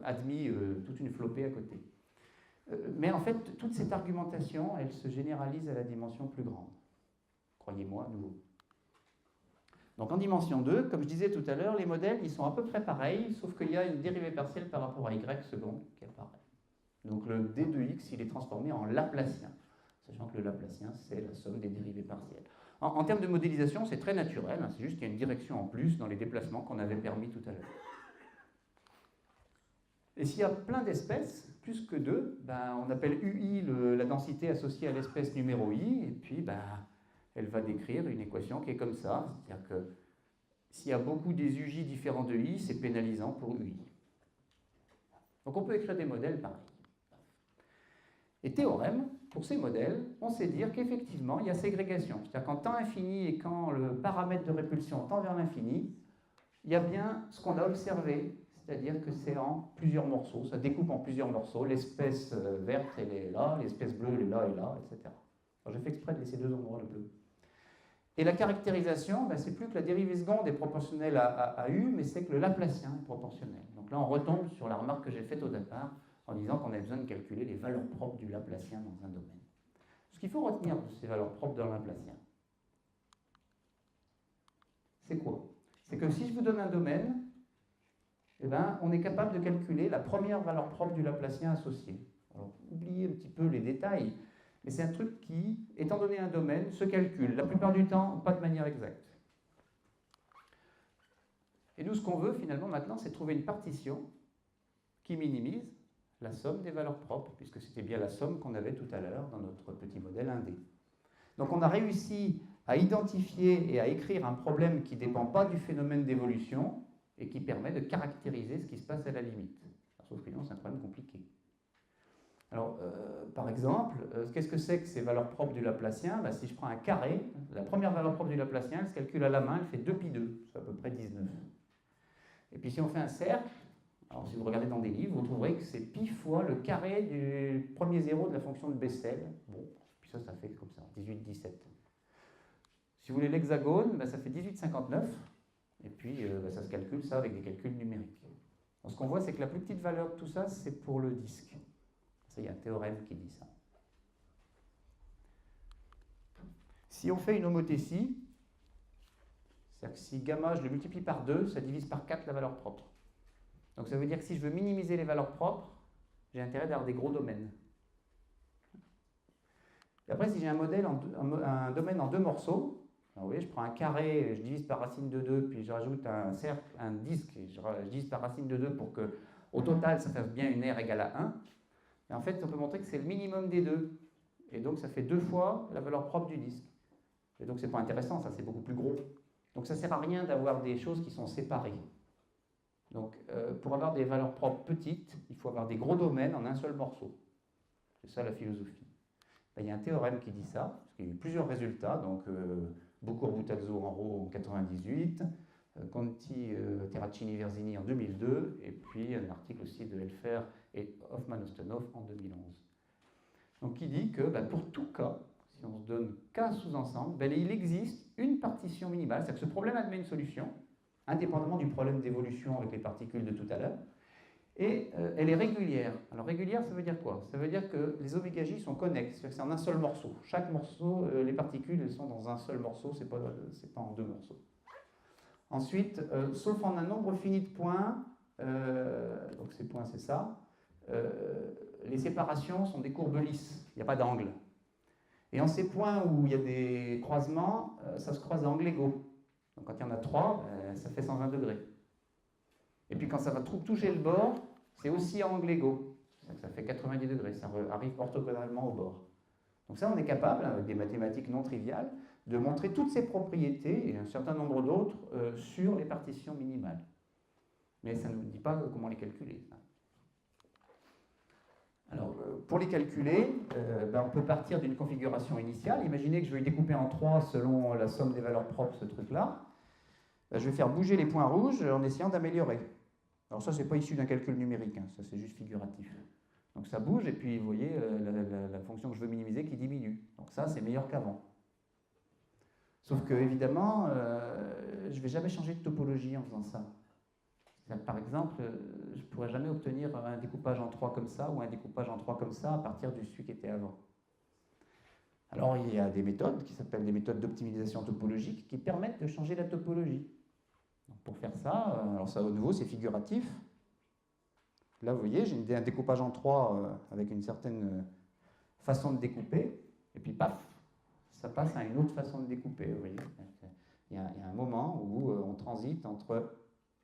S2: admis toute une flopée à côté. Mais en fait, toute cette argumentation, elle se généralise à la dimension plus grande. Croyez-moi, à nouveau. Donc en dimension 2, comme je disais tout à l'heure, les modèles, ils sont à peu près pareils, sauf qu'il y a une dérivée partielle par rapport à y seconde qui apparaît. Donc le d de x, il est transformé en laplacien, sachant que le laplacien, c'est la somme des dérivées partielles. En termes de modélisation, c'est très naturel, hein, c'est juste qu'il y a une direction en plus dans les déplacements qu'on avait permis tout à l'heure. Et s'il y a plein d'espèces, plus que 2, ben, on appelle UI la densité associée à l'espèce numéro I, et puis ben, elle va décrire une équation qui est comme ça, c'est-à-dire que s'il y a beaucoup des UJ différents de I, c'est pénalisant pour UI. Donc on peut écrire des modèles pareils. Et théorème, pour ces modèles, on sait dire qu'effectivement, il y a ségrégation. C'est-à-dire qu'en temps infini et quand le paramètre de répulsion tend vers l'infini, il y a bien ce qu'on a observé, c'est-à-dire que c'est en plusieurs morceaux, ça découpe en plusieurs morceaux, l'espèce verte elle est là, l'espèce bleue elle est là et là, etc. Alors j'ai fait exprès de laisser deux endroits de bleu. Et la caractérisation, ben, c'est plus que la dérivée seconde est proportionnelle à U, mais c'est que le Laplacien est proportionnel. Donc là on retombe sur la remarque que j'ai faite au départ, en disant qu'on a besoin de calculer les valeurs propres du Laplacien dans un domaine. Ce qu'il faut retenir de ces valeurs propres dans le Laplacien, c'est quoi? C'est que si je vous donne un domaine, eh ben, on est capable de calculer la première valeur propre du Laplacien associé. Alors, oubliez un petit peu les détails, mais c'est un truc qui, étant donné un domaine, se calcule. La plupart du temps, pas de manière exacte. Et nous, ce qu'on veut finalement maintenant, c'est trouver une partition qui minimise la somme des valeurs propres, puisque c'était bien la somme qu'on avait tout à l'heure dans notre petit modèle 1D. Donc on a réussi à identifier et à écrire un problème qui ne dépend pas du phénomène d'évolution, et qui permet de caractériser ce qui se passe à la limite. Sauf que non, c'est un problème compliqué. Alors, par exemple, qu'est-ce que c'est que ces valeurs propres du Laplacien? Ben, si je prends un carré, la première valeur propre du Laplacien, elle se calcule à la main, elle fait 2π2, c'est à peu près 19. Et puis si on fait un cercle, alors si vous regardez dans des livres, vous trouverez que c'est pi fois le carré du premier zéro de la fonction de Bessel. Bon, puis ça fait comme ça, 18, 17. Si vous voulez l'hexagone, ben, ça fait 18,59. Et puis, ça se calcule ça avec des calculs numériques. Donc, ce qu'on voit, c'est que la plus petite valeur de tout ça, c'est pour le disque. Ça, il y a un théorème qui dit ça. Si on fait une homothétie, c'est-à-dire que si gamma, je le multiplie par 2, ça divise par 4 la valeur propre. Donc ça veut dire que si je veux minimiser les valeurs propres, j'ai intérêt d'avoir des gros domaines. Et après, si j'ai un modèle, un domaine en deux morceaux, alors, vous voyez, je prends un carré, je divise par racine de 2, puis je rajoute un cercle, un disque, et je divise par racine de 2 pour que, au total, ça fasse bien une R égale à 1. Et en fait, on peut montrer que c'est le minimum des deux. Et donc, ça fait 2 fois la valeur propre du disque. Et donc, c'est pas intéressant, ça, c'est beaucoup plus gros. Donc, ça ne sert à rien d'avoir des choses qui sont séparées. Donc, pour avoir des valeurs propres petites, il faut avoir des gros domaines en un seul morceau. C'est ça la philosophie. Ben, il y a un théorème qui dit ça, parce qu'il y a eu plusieurs résultats, donc Bocour-Boutazzo en Rho en 98, Conti, Terracini, Versini en 2002, et puis un article aussi de Helfer et Hoffmann-Ostenhoff en 2011. Donc qui dit que pour tout cas, si on se donne K sous-ensemble, il existe une partition minimale, c'est-à-dire que ce problème admet une solution, indépendamment du problème d'évolution avec les particules de tout à l'heure, et elle est régulière. Alors régulière, ça veut dire quoi? Ça veut dire que les oméga J sont connexes, c'est en un seul morceau. Chaque morceau, les particules, elles sont dans un seul morceau, c'est pas en deux morceaux. Ensuite, sauf en un nombre fini de points, donc ces points c'est ça, les séparations sont des courbes lisses, il n'y a pas d'angle. Et en ces points où il y a des croisements, ça se croise à angle égaux. Donc quand il y en a 3, ça fait 120 degrés. Et puis quand ça va toucher le bord, c'est aussi à angle égaux. Ça fait 90 degrés, ça arrive orthogonalement au bord. Donc ça, on est capable, avec des mathématiques non triviales, de montrer toutes ces propriétés, et un certain nombre d'autres, sur les partitions minimales. Mais ça ne nous dit pas comment les calculer. Alors, pour les calculer, on peut partir d'une configuration initiale. Imaginez que je vais découper en 3 selon la somme des valeurs propres, ce truc-là. Je vais faire bouger les points rouges en essayant d'améliorer. Alors ça, ce n'est pas issu d'un calcul numérique, ça c'est juste figuratif. Donc ça bouge, et puis vous voyez la fonction que je veux minimiser qui diminue. Donc ça, c'est meilleur qu'avant. Sauf que, évidemment, je ne vais jamais changer de topologie en faisant ça. Par exemple, je ne pourrais jamais obtenir un découpage en 3 comme ça ou un découpage en 3 comme ça à partir du celui qui était avant. Alors, il y a des méthodes qui s'appellent des méthodes d'optimisation topologique qui permettent de changer la topologie. Donc, pour faire ça, alors ça, au nouveau, c'est figuratif. Là, vous voyez, j'ai un découpage en 3 avec une certaine façon de découper, et puis paf, ça passe à une autre façon de découper. Vous voyez, il y a un moment où on transite entre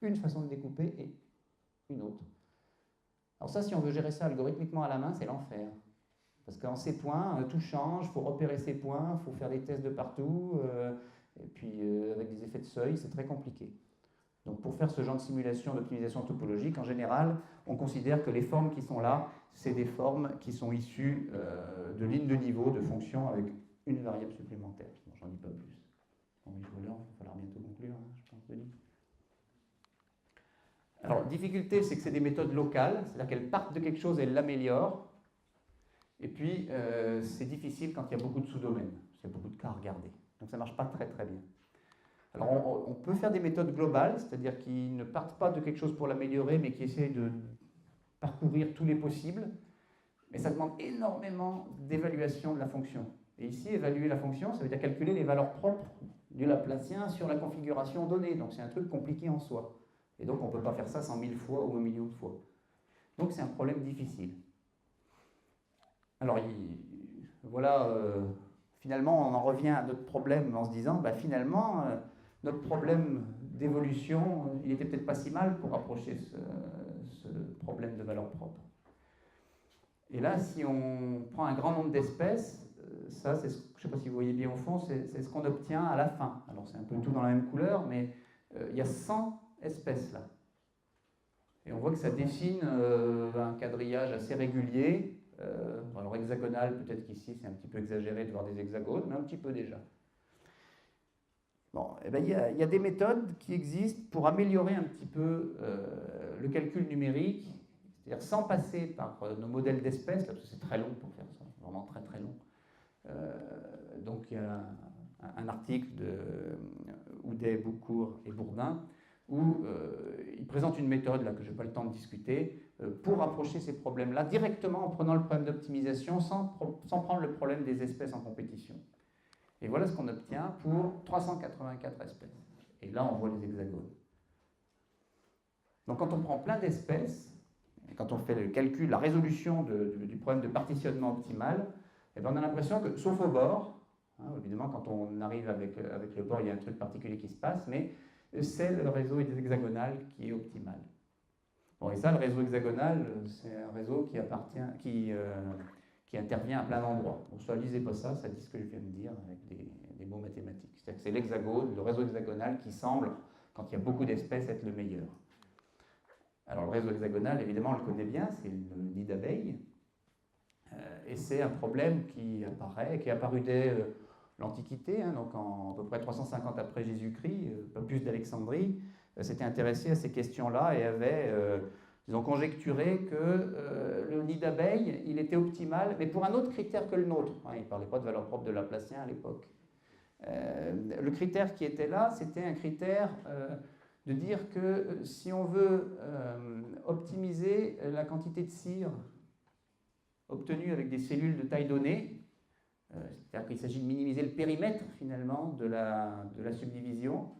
S2: une façon de découper et une autre. Alors ça, si on veut gérer ça algorithmiquement à la main, c'est l'enfer. Parce qu'en ces points, tout change, il faut repérer ces points, il faut faire des tests de partout, et puis avec des effets de seuil, c'est très compliqué. Donc pour faire ce genre de simulation d'optimisation topologique, en général, on considère que les formes qui sont là, c'est des formes qui sont issues de lignes de niveau, de fonctions avec une variable supplémentaire. Bon, j'en dis pas plus. Bon, il va falloir bientôt conclure, hein, je pense, Denis. Alors, difficulté, c'est que c'est des méthodes locales, c'est-à-dire qu'elles partent de quelque chose et elles l'améliorent. Et puis, c'est difficile quand il y a beaucoup de sous-domaines, il y a beaucoup de cas à regarder. Donc, ça ne marche pas très très bien. Alors, on peut faire des méthodes globales, c'est-à-dire qui ne partent pas de quelque chose pour l'améliorer, mais qui essayent de parcourir tous les possibles. Mais ça demande énormément d'évaluation de la fonction. Et ici, évaluer la fonction, ça veut dire calculer les valeurs propres du Laplacien sur la configuration donnée. Donc, c'est un truc compliqué en soi. Et donc, on ne peut pas faire ça 100 000 fois ou 1 million de fois. Donc, c'est un problème difficile. Alors, voilà, finalement, on en revient à notre problème en se disant, finalement, notre problème d'évolution, il n'était peut-être pas si mal pour approcher ce problème de valeur propre. Et là, si on prend un grand nombre d'espèces, ça, je ne sais pas si vous voyez bien au fond, c'est ce qu'on obtient à la fin. Alors, c'est un peu tout dans la même couleur, mais il y a 100 espèces là. Et on voit que ça dessine un quadrillage assez régulier. Alors hexagonal, peut-être qu'ici c'est un petit peu exagéré de voir des hexagones, mais un petit peu déjà. Bon, il y a des méthodes qui existent pour améliorer un petit peu le calcul numérique, c'est-à-dire sans passer par nos modèles d'espèces, parce que c'est très long pour faire ça, vraiment très très long. Donc il y a un article de Houdet, Boucourt et Bourdin où ils présentent une méthode là, que je n'ai pas le temps de discuter pour approcher ces problèmes-là directement en prenant le problème d'optimisation sans prendre le problème des espèces en compétition. Et voilà ce qu'on obtient pour 384 espèces. Et là, on voit les hexagones. Donc quand on prend plein d'espèces, et quand on fait le calcul, la résolution du problème de partitionnement optimal, on a l'impression que, sauf au bord, évidemment quand on arrive avec le bord, il y a un truc particulier qui se passe, mais c'est le réseau hexagonal qui est optimal. Bon, et ça, le réseau hexagonal, c'est un réseau qui intervient à plein d'endroits. Donc, soit lisez pas ça, ça dit ce que je viens de dire avec des mots mathématiques. C'est-à-dire que c'est l'hexagone, le réseau hexagonal qui semble, quand il y a beaucoup d'espèces, être le meilleur. Alors, le réseau hexagonal, évidemment, on le connaît bien, c'est le nid d'abeilles. Et c'est un problème qui est apparu dès l'Antiquité, hein, donc en à peu près 350 après Jésus-Christ, Pappus d'Alexandrie, s'était intéressé à ces questions-là et avait, ils ont conjecturé que le nid d'abeilles, il était optimal, mais pour un autre critère que le nôtre. Hein, il ne parlait pas de valeur propre de Laplacien à l'époque. Le critère qui était là, c'était un critère de dire que si on veut optimiser la quantité de cire obtenue avec des cellules de taille donnée, c'est-à-dire qu'il s'agit de minimiser le périmètre finalement de la subdivision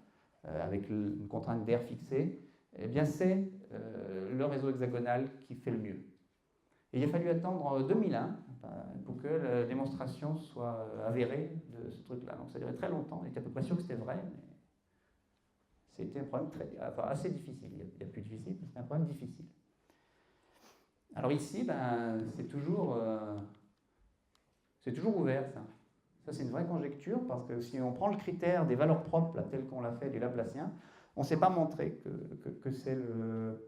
S2: avec une contrainte d'air fixée, eh bien c'est le réseau hexagonal qui fait le mieux. Et il a fallu attendre 2001 pour que la démonstration soit avérée de ce truc-là. Donc ça a duré très longtemps, on était à peu près sûr que c'était vrai, mais c'était un problème assez difficile. Il y a plus difficile, mais c'est un problème difficile. Alors ici, c'est toujours ouvert, ça. Ça, c'est une vraie conjecture, parce que si on prend le critère des valeurs propres, là, tel qu'on l'a fait des Laplaciens, on ne s'est pas montré que c'est le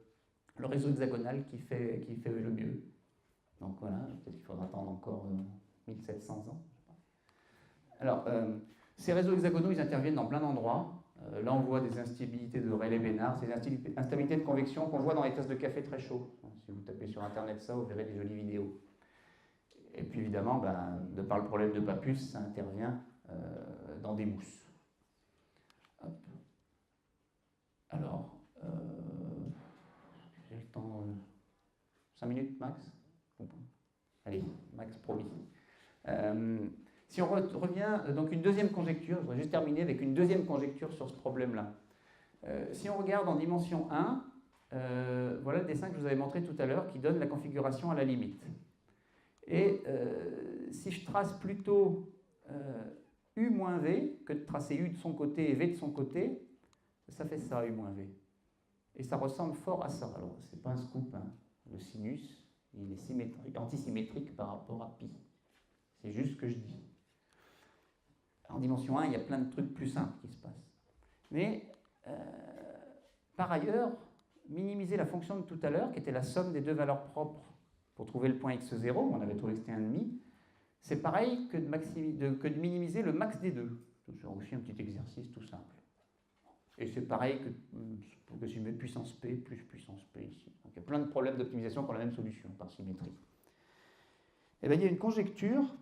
S2: réseau hexagonal qui fait le mieux. Donc voilà, peut-être qu'il faudra attendre encore 1700 ans. Alors, ces réseaux hexagonaux, ils interviennent dans plein d'endroits. Là, on voit des instabilités de Rayleigh-Bénard, c'est des instabilités de convection qu'on voit dans les tasses de café très chauds. Si vous tapez sur Internet ça, vous verrez des jolies vidéos. Et puis évidemment, de par le problème de Pappus, ça intervient dans des mousses. Hop. Alors, j'ai le temps, 5 minutes max? Allez, max promis. Si on revient, donc une deuxième conjecture, je voudrais juste terminer avec une deuxième conjecture sur ce problème-là. Si on regarde en dimension 1, voilà le dessin que je vous avais montré tout à l'heure qui donne la configuration à la limite. Et si je trace plutôt U moins V que de tracer U de son côté et V de son côté, ça fait ça, U moins V. Et ça ressemble fort à ça. Alors, c'est pas un scoop, hein. Le sinus, il est antisymétrique par rapport à pi. C'est juste ce que je dis. En dimension 1, il y a plein de trucs plus simples qui se passent. Mais, par ailleurs, minimiser la fonction de tout à l'heure, qui était la somme des deux valeurs propres pour trouver le point x0, on avait trouvé que c'était 1,5, c'est pareil que de minimiser le max des deux. C'est aussi un petit exercice tout simple. Et c'est pareil que si je mets puissance P plus puissance P ici. Donc il y a plein de problèmes d'optimisation qui ont la même solution par symétrie. Et bien, il y a une conjecture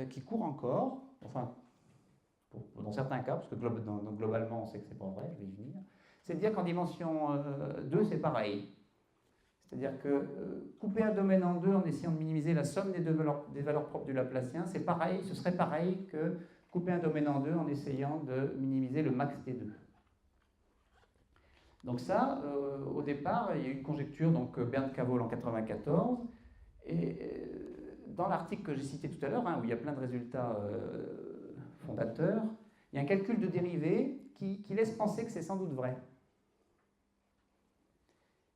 S2: qui court encore, enfin, dans certains cas, parce que globalement on sait que c'est pas vrai, je vais y venir, c'est de dire qu'en dimension 2 c'est pareil. C'est-à-dire que couper un domaine en deux en essayant de minimiser la somme des valeurs propres du Laplacien, c'est pareil, ce serait pareil que couper un domaine en deux en essayant de minimiser le max des deux. Donc ça, au départ, il y a eu une conjecture, donc Bernd Cavol en 1994, et dans l'article que j'ai cité tout à l'heure, hein, où il y a plein de résultats fondateurs, il y a un calcul de dérivée qui laisse penser que c'est sans doute vrai.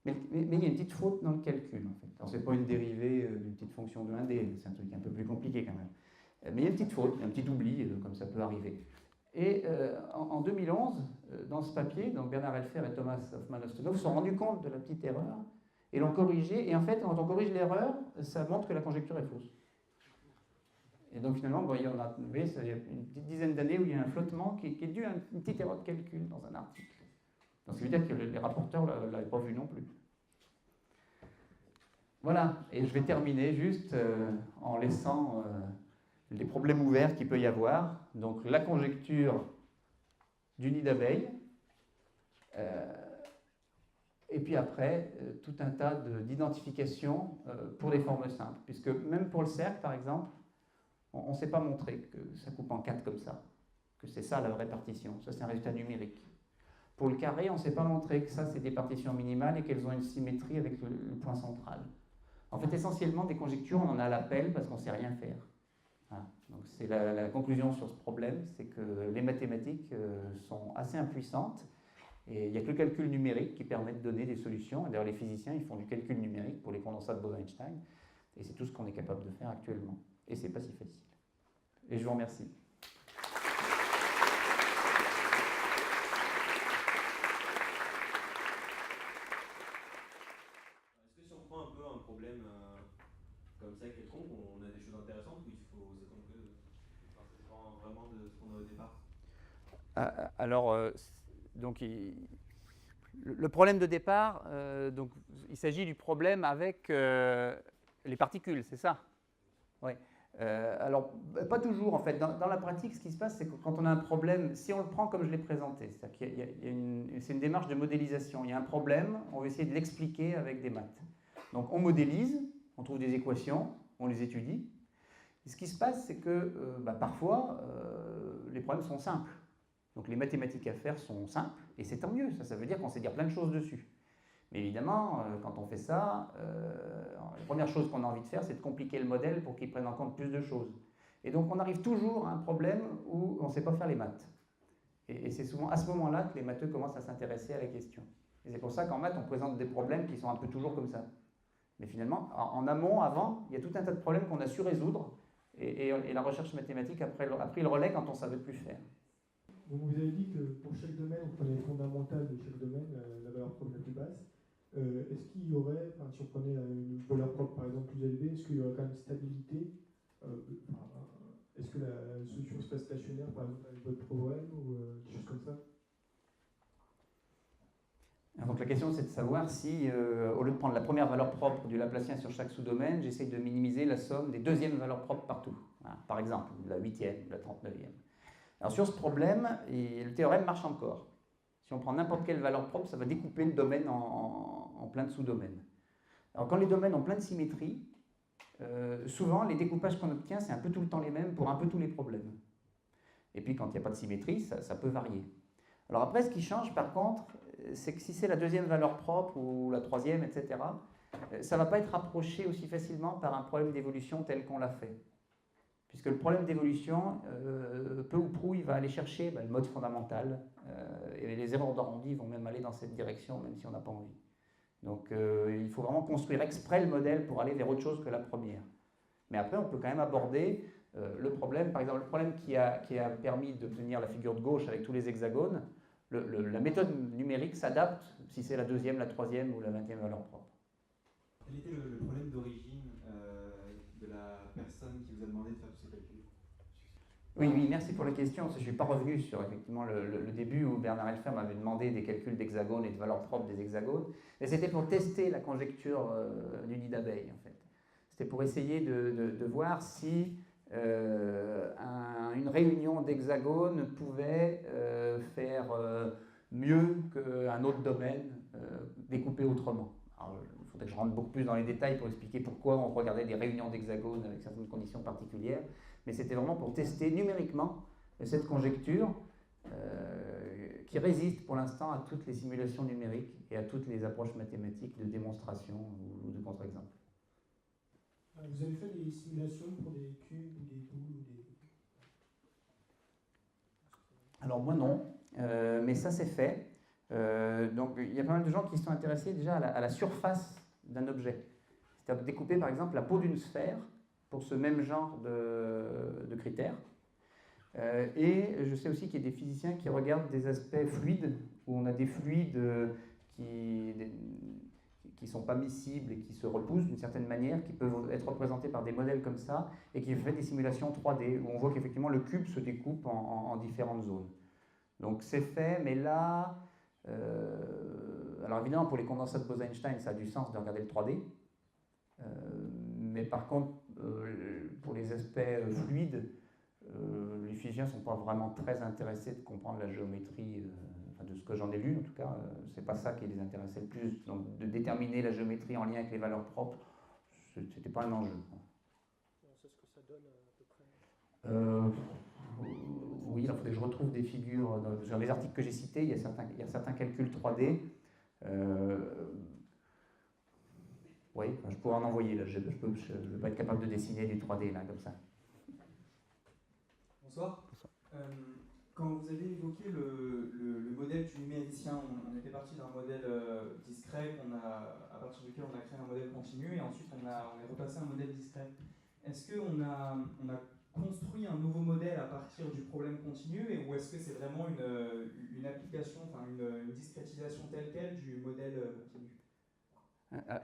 S2: Mais il y a une petite faute dans le calcul, en fait. Alors, ce n'est pas une dérivée d'une petite fonction de 1D, c'est un truc un peu plus compliqué quand même. Mais il y a une petite faute, un petit oubli, comme ça peut arriver. Et en 2011, dans ce papier, donc Bernard Helfer et Thomas Hoffmann-Ostenov se sont rendus compte de la petite erreur et l'ont corrigée. Et en fait, quand on corrige l'erreur, ça montre que la conjecture est fausse. Et donc finalement, il y a une petite dizaine d'années où il y a un flottement qui est dû à une petite erreur de calcul dans un article. Donc ça veut dire que les rapporteurs ne l'avaient pas vu non plus. Voilà, et je vais terminer juste en laissant les problèmes ouverts qu'il peut y avoir. Donc la conjecture du nid d'abeille, et puis après, tout un tas d'identifications pour les formes simples. Puisque même pour le cercle, par exemple, on ne s'est pas montré que ça coupe en 4 comme ça, que c'est ça la répartition. Ça, c'est un résultat numérique. Pour le carré, on ne s'est pas montré que ça, c'est des partitions minimales et qu'elles ont une symétrie avec le point central. En fait, essentiellement, des conjectures, on en a à l'appel parce qu'on ne sait rien faire. Voilà. Donc, c'est la conclusion sur ce problème, c'est que les mathématiques sont assez impuissantes et il n'y a que le calcul numérique qui permet de donner des solutions. D'ailleurs, les physiciens, ils font du calcul numérique pour les condensats de Bose-Einstein et c'est tout ce qu'on est capable de faire actuellement. Et ce n'est pas si facile. Et je vous remercie.
S1: Comme ça quelconque, on a des choses intéressantes où il faut s'attendre que... Enfin,
S3: différent vraiment de ce qu'on a au départ?
S2: Alors, donc, le problème de départ, donc, il s'agit du problème avec les particules, c'est ça? Oui. Alors, pas toujours en fait. Dans la pratique, ce qui se passe, c'est que quand on a un problème, si on le prend comme je l'ai présenté, c'est une démarche de modélisation. Il y a un problème, on va essayer de l'expliquer avec des maths. Donc, on modélise, on trouve des équations, on les étudie. Et ce qui se passe, c'est que parfois, les problèmes sont simples. Donc, les mathématiques à faire sont simples, et c'est tant mieux. Ça veut dire qu'on sait dire plein de choses dessus. Mais évidemment, quand on fait ça, la première chose qu'on a envie de faire, c'est de compliquer le modèle pour qu'il prenne en compte plus de choses. Et donc, on arrive toujours à un problème où on ne sait pas faire les maths. Et c'est souvent à ce moment-là que les matheux commencent à s'intéresser à la question. Et c'est pour ça qu'en maths, on présente des problèmes qui sont un peu toujours comme ça. Mais finalement, en amont, avant, il y a tout un tas de problèmes qu'on a su résoudre, et la recherche mathématique a pris le relais quand on ne savait plus faire.
S4: Donc vous avez dit que pour chaque domaine, on prenait le fondamental de chaque domaine, la valeur propre la plus basse. Est-ce qu'il y aurait, si on prenait une valeur propre par exemple plus élevée, est-ce qu'il y aurait quand même stabilité? Est-ce que la solution se passe stationnaire par exemple avec votre problème ou des choses comme ça?
S2: Donc la question c'est de savoir si, au lieu de prendre la première valeur propre du Laplacien sur chaque sous-domaine, j'essaye de minimiser la somme des deuxièmes valeurs propres partout. Voilà, par exemple, la 8e, la 39e. Alors sur ce problème, le théorème marche encore. Si on prend n'importe quelle valeur propre, ça va découper le domaine en plein de sous-domaines. Alors quand les domaines ont plein de symétries, souvent les découpages qu'on obtient, c'est un peu tout le temps les mêmes pour un peu tous les problèmes. Et puis quand il n'y a pas de symétrie, ça peut varier. Alors après, ce qui change par contre, c'est que si c'est la deuxième valeur propre ou la troisième, etc., ça ne va pas être approché aussi facilement par un problème d'évolution tel qu'on l'a fait. Puisque le problème d'évolution, peu ou prou, il va aller chercher le mode fondamental, et les erreurs d'arrondi vont même aller dans cette direction, même si on n'a pas envie. Donc il faut vraiment construire exprès le modèle pour aller vers autre chose que la première. Mais après, on peut quand même aborder le problème, par exemple, le problème qui a permis d'obtenir la figure de gauche avec tous les hexagones. La méthode numérique s'adapte si c'est la deuxième, la troisième ou la 20e valeur propre.
S3: Quel était le problème d'origine de la personne qui vous a demandé de faire tous ces calculs?
S2: Oui, merci pour la question. Je ne suis pas revenu sur effectivement le début où Bernard Helfer m'avait demandé des calculs d'hexagones et de valeurs propres des hexagones. Mais c'était pour tester la conjecture du nid d'abeille, en fait. C'était pour essayer de voir si une réunion d'hexagones pouvait faire mieux qu'un autre domaine découpé autrement. Alors, il faudrait que je rentre beaucoup plus dans les détails pour expliquer pourquoi on regardait des réunions d'hexagones avec certaines conditions particulières. Mais c'était vraiment pour tester numériquement cette conjecture qui résiste pour l'instant à toutes les simulations numériques et à toutes les approches mathématiques de démonstration ou de contre-exemple.
S4: Vous avez fait des simulations pour des cubes ou des boules ou des...
S2: Alors moi non, mais ça c'est fait. Donc il y a pas mal de gens qui sont intéressés déjà à la surface d'un objet. C'est-à-dire découper par exemple la peau d'une sphère pour ce même genre de critères. Et je sais aussi qu'il y a des physiciens qui regardent des aspects fluides, où on a des fluides qui ne sont pas miscibles et qui se repoussent d'une certaine manière, qui peuvent être représentés par des modèles comme ça, et qui fait des simulations 3D, où on voit qu'effectivement le cube se découpe en différentes zones. Donc c'est fait, mais là... alors évidemment, pour les condensats de Bose-Einstein, ça a du sens de regarder le 3D. Mais par contre, pour les aspects fluides, les physiciens ne sont pas vraiment très intéressés de comprendre la géométrie, de ce que j'en ai lu en tout cas, c'est pas ça qui les intéressait le plus. Donc de déterminer la géométrie en lien avec les valeurs propres, c'était pas un enjeu.
S4: On sait ce que ça donne à peu près.
S2: Oui, il faudrait que je retrouve des figures. Dans les articles que j'ai cités, il y a certains calculs 3D. Oui, je pourrais en envoyer. Là. Je ne vais pas être capable de dessiner du 3D là, comme ça.
S5: Bonsoir. Quand vous avez évoqué le modèle du numéricien, on était parti d'un modèle discret à partir duquel on a créé un modèle continu et ensuite on est repassé à un modèle discret. Est-ce qu'on a construit un nouveau modèle à partir du problème continu ou est-ce que c'est vraiment une application, enfin une discrétisation telle quelle du modèle continu?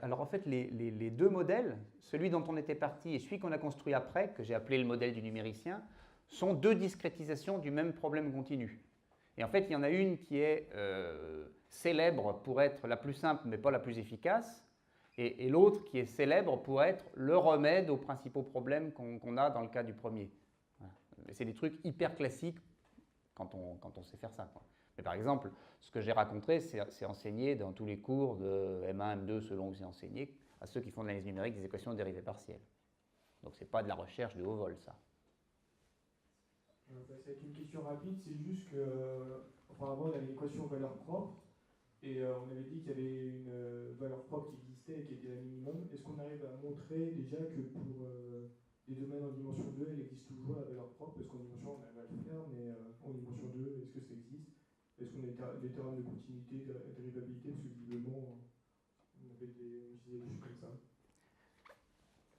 S2: Alors en fait, les deux modèles, celui dont on était parti et celui qu'on a construit après, que j'ai appelé le modèle du numéricien, sont deux discrétisations du même problème continu. Et en fait, il y en a une qui est célèbre pour être la plus simple, mais pas la plus efficace, et l'autre qui est célèbre pour être le remède aux principaux problèmes qu'on a dans le cas du premier. Voilà. C'est des trucs hyper classiques quand on sait faire ça, quoi. Mais par exemple, ce que j'ai raconté, c'est enseigné dans tous les cours de M1, M2, selon où c'est enseigné, à ceux qui font de l'analyse numérique des équations de dérivées partielles. Donc ce n'est pas de la recherche de haut vol, ça.
S4: Ça va être une question rapide, c'est juste que auparavant on avait une équation valeur propre et on avait dit qu'il y avait une valeur propre qui existait et qui était un minimum. Est-ce qu'on arrive à montrer déjà que pour des domaines en dimension 2, elle existe toujours la valeur propre? Parce qu'en dimension 1 on arrive à le faire, mais en dimension 2, est-ce que ça existe? Est-ce qu'on a des théorèmes de continuité, de dérivabilité? Parce que visiblement on avait des choses comme ça.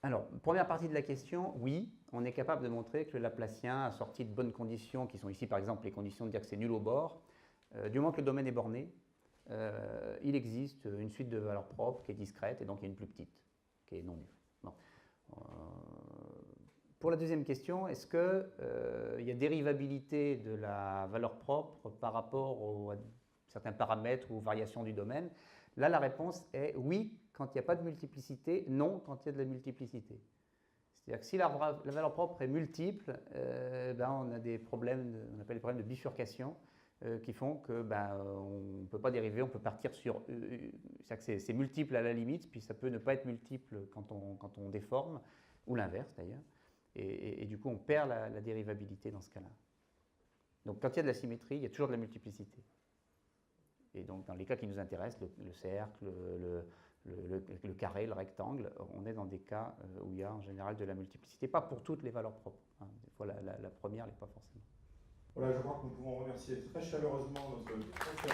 S2: Alors, première partie de la question, oui, on est capable de montrer que le Laplacien a sorti de bonnes conditions, qui sont ici par exemple les conditions de dire que c'est nul au bord. Du moment que le domaine est borné, il existe une suite de valeurs propres qui est discrète et donc il y a une plus petite, qui est non nulle. Bon. Pour la deuxième question, est-ce qu'il y a dérivabilité de la valeur propre par rapport à certains paramètres ou aux variations du domaine? Là, la réponse est oui quand il n'y a pas de multiplicité, non quand il y a de la multiplicité. C'est-à-dire que si la valeur propre est multiple, on a des problèmes, on appelle les problèmes de bifurcation, qui font que on ne peut pas dériver, on peut partir sur... C'est-à-dire que c'est multiple à la limite, puis ça peut ne pas être multiple quand on déforme, ou l'inverse d'ailleurs, et du coup on perd la dérivabilité dans ce cas-là. Donc quand il y a de la symétrie, il y a toujours de la multiplicité. Et donc dans les cas qui nous intéressent, le cercle, le carré, le rectangle, on est dans des cas où il y a en général de la multiplicité, pas pour toutes les valeurs propres, hein. Des fois la première n'est pas forcément.
S1: Voilà, je crois que nous pouvons remercier très chaleureusement notre conférencier.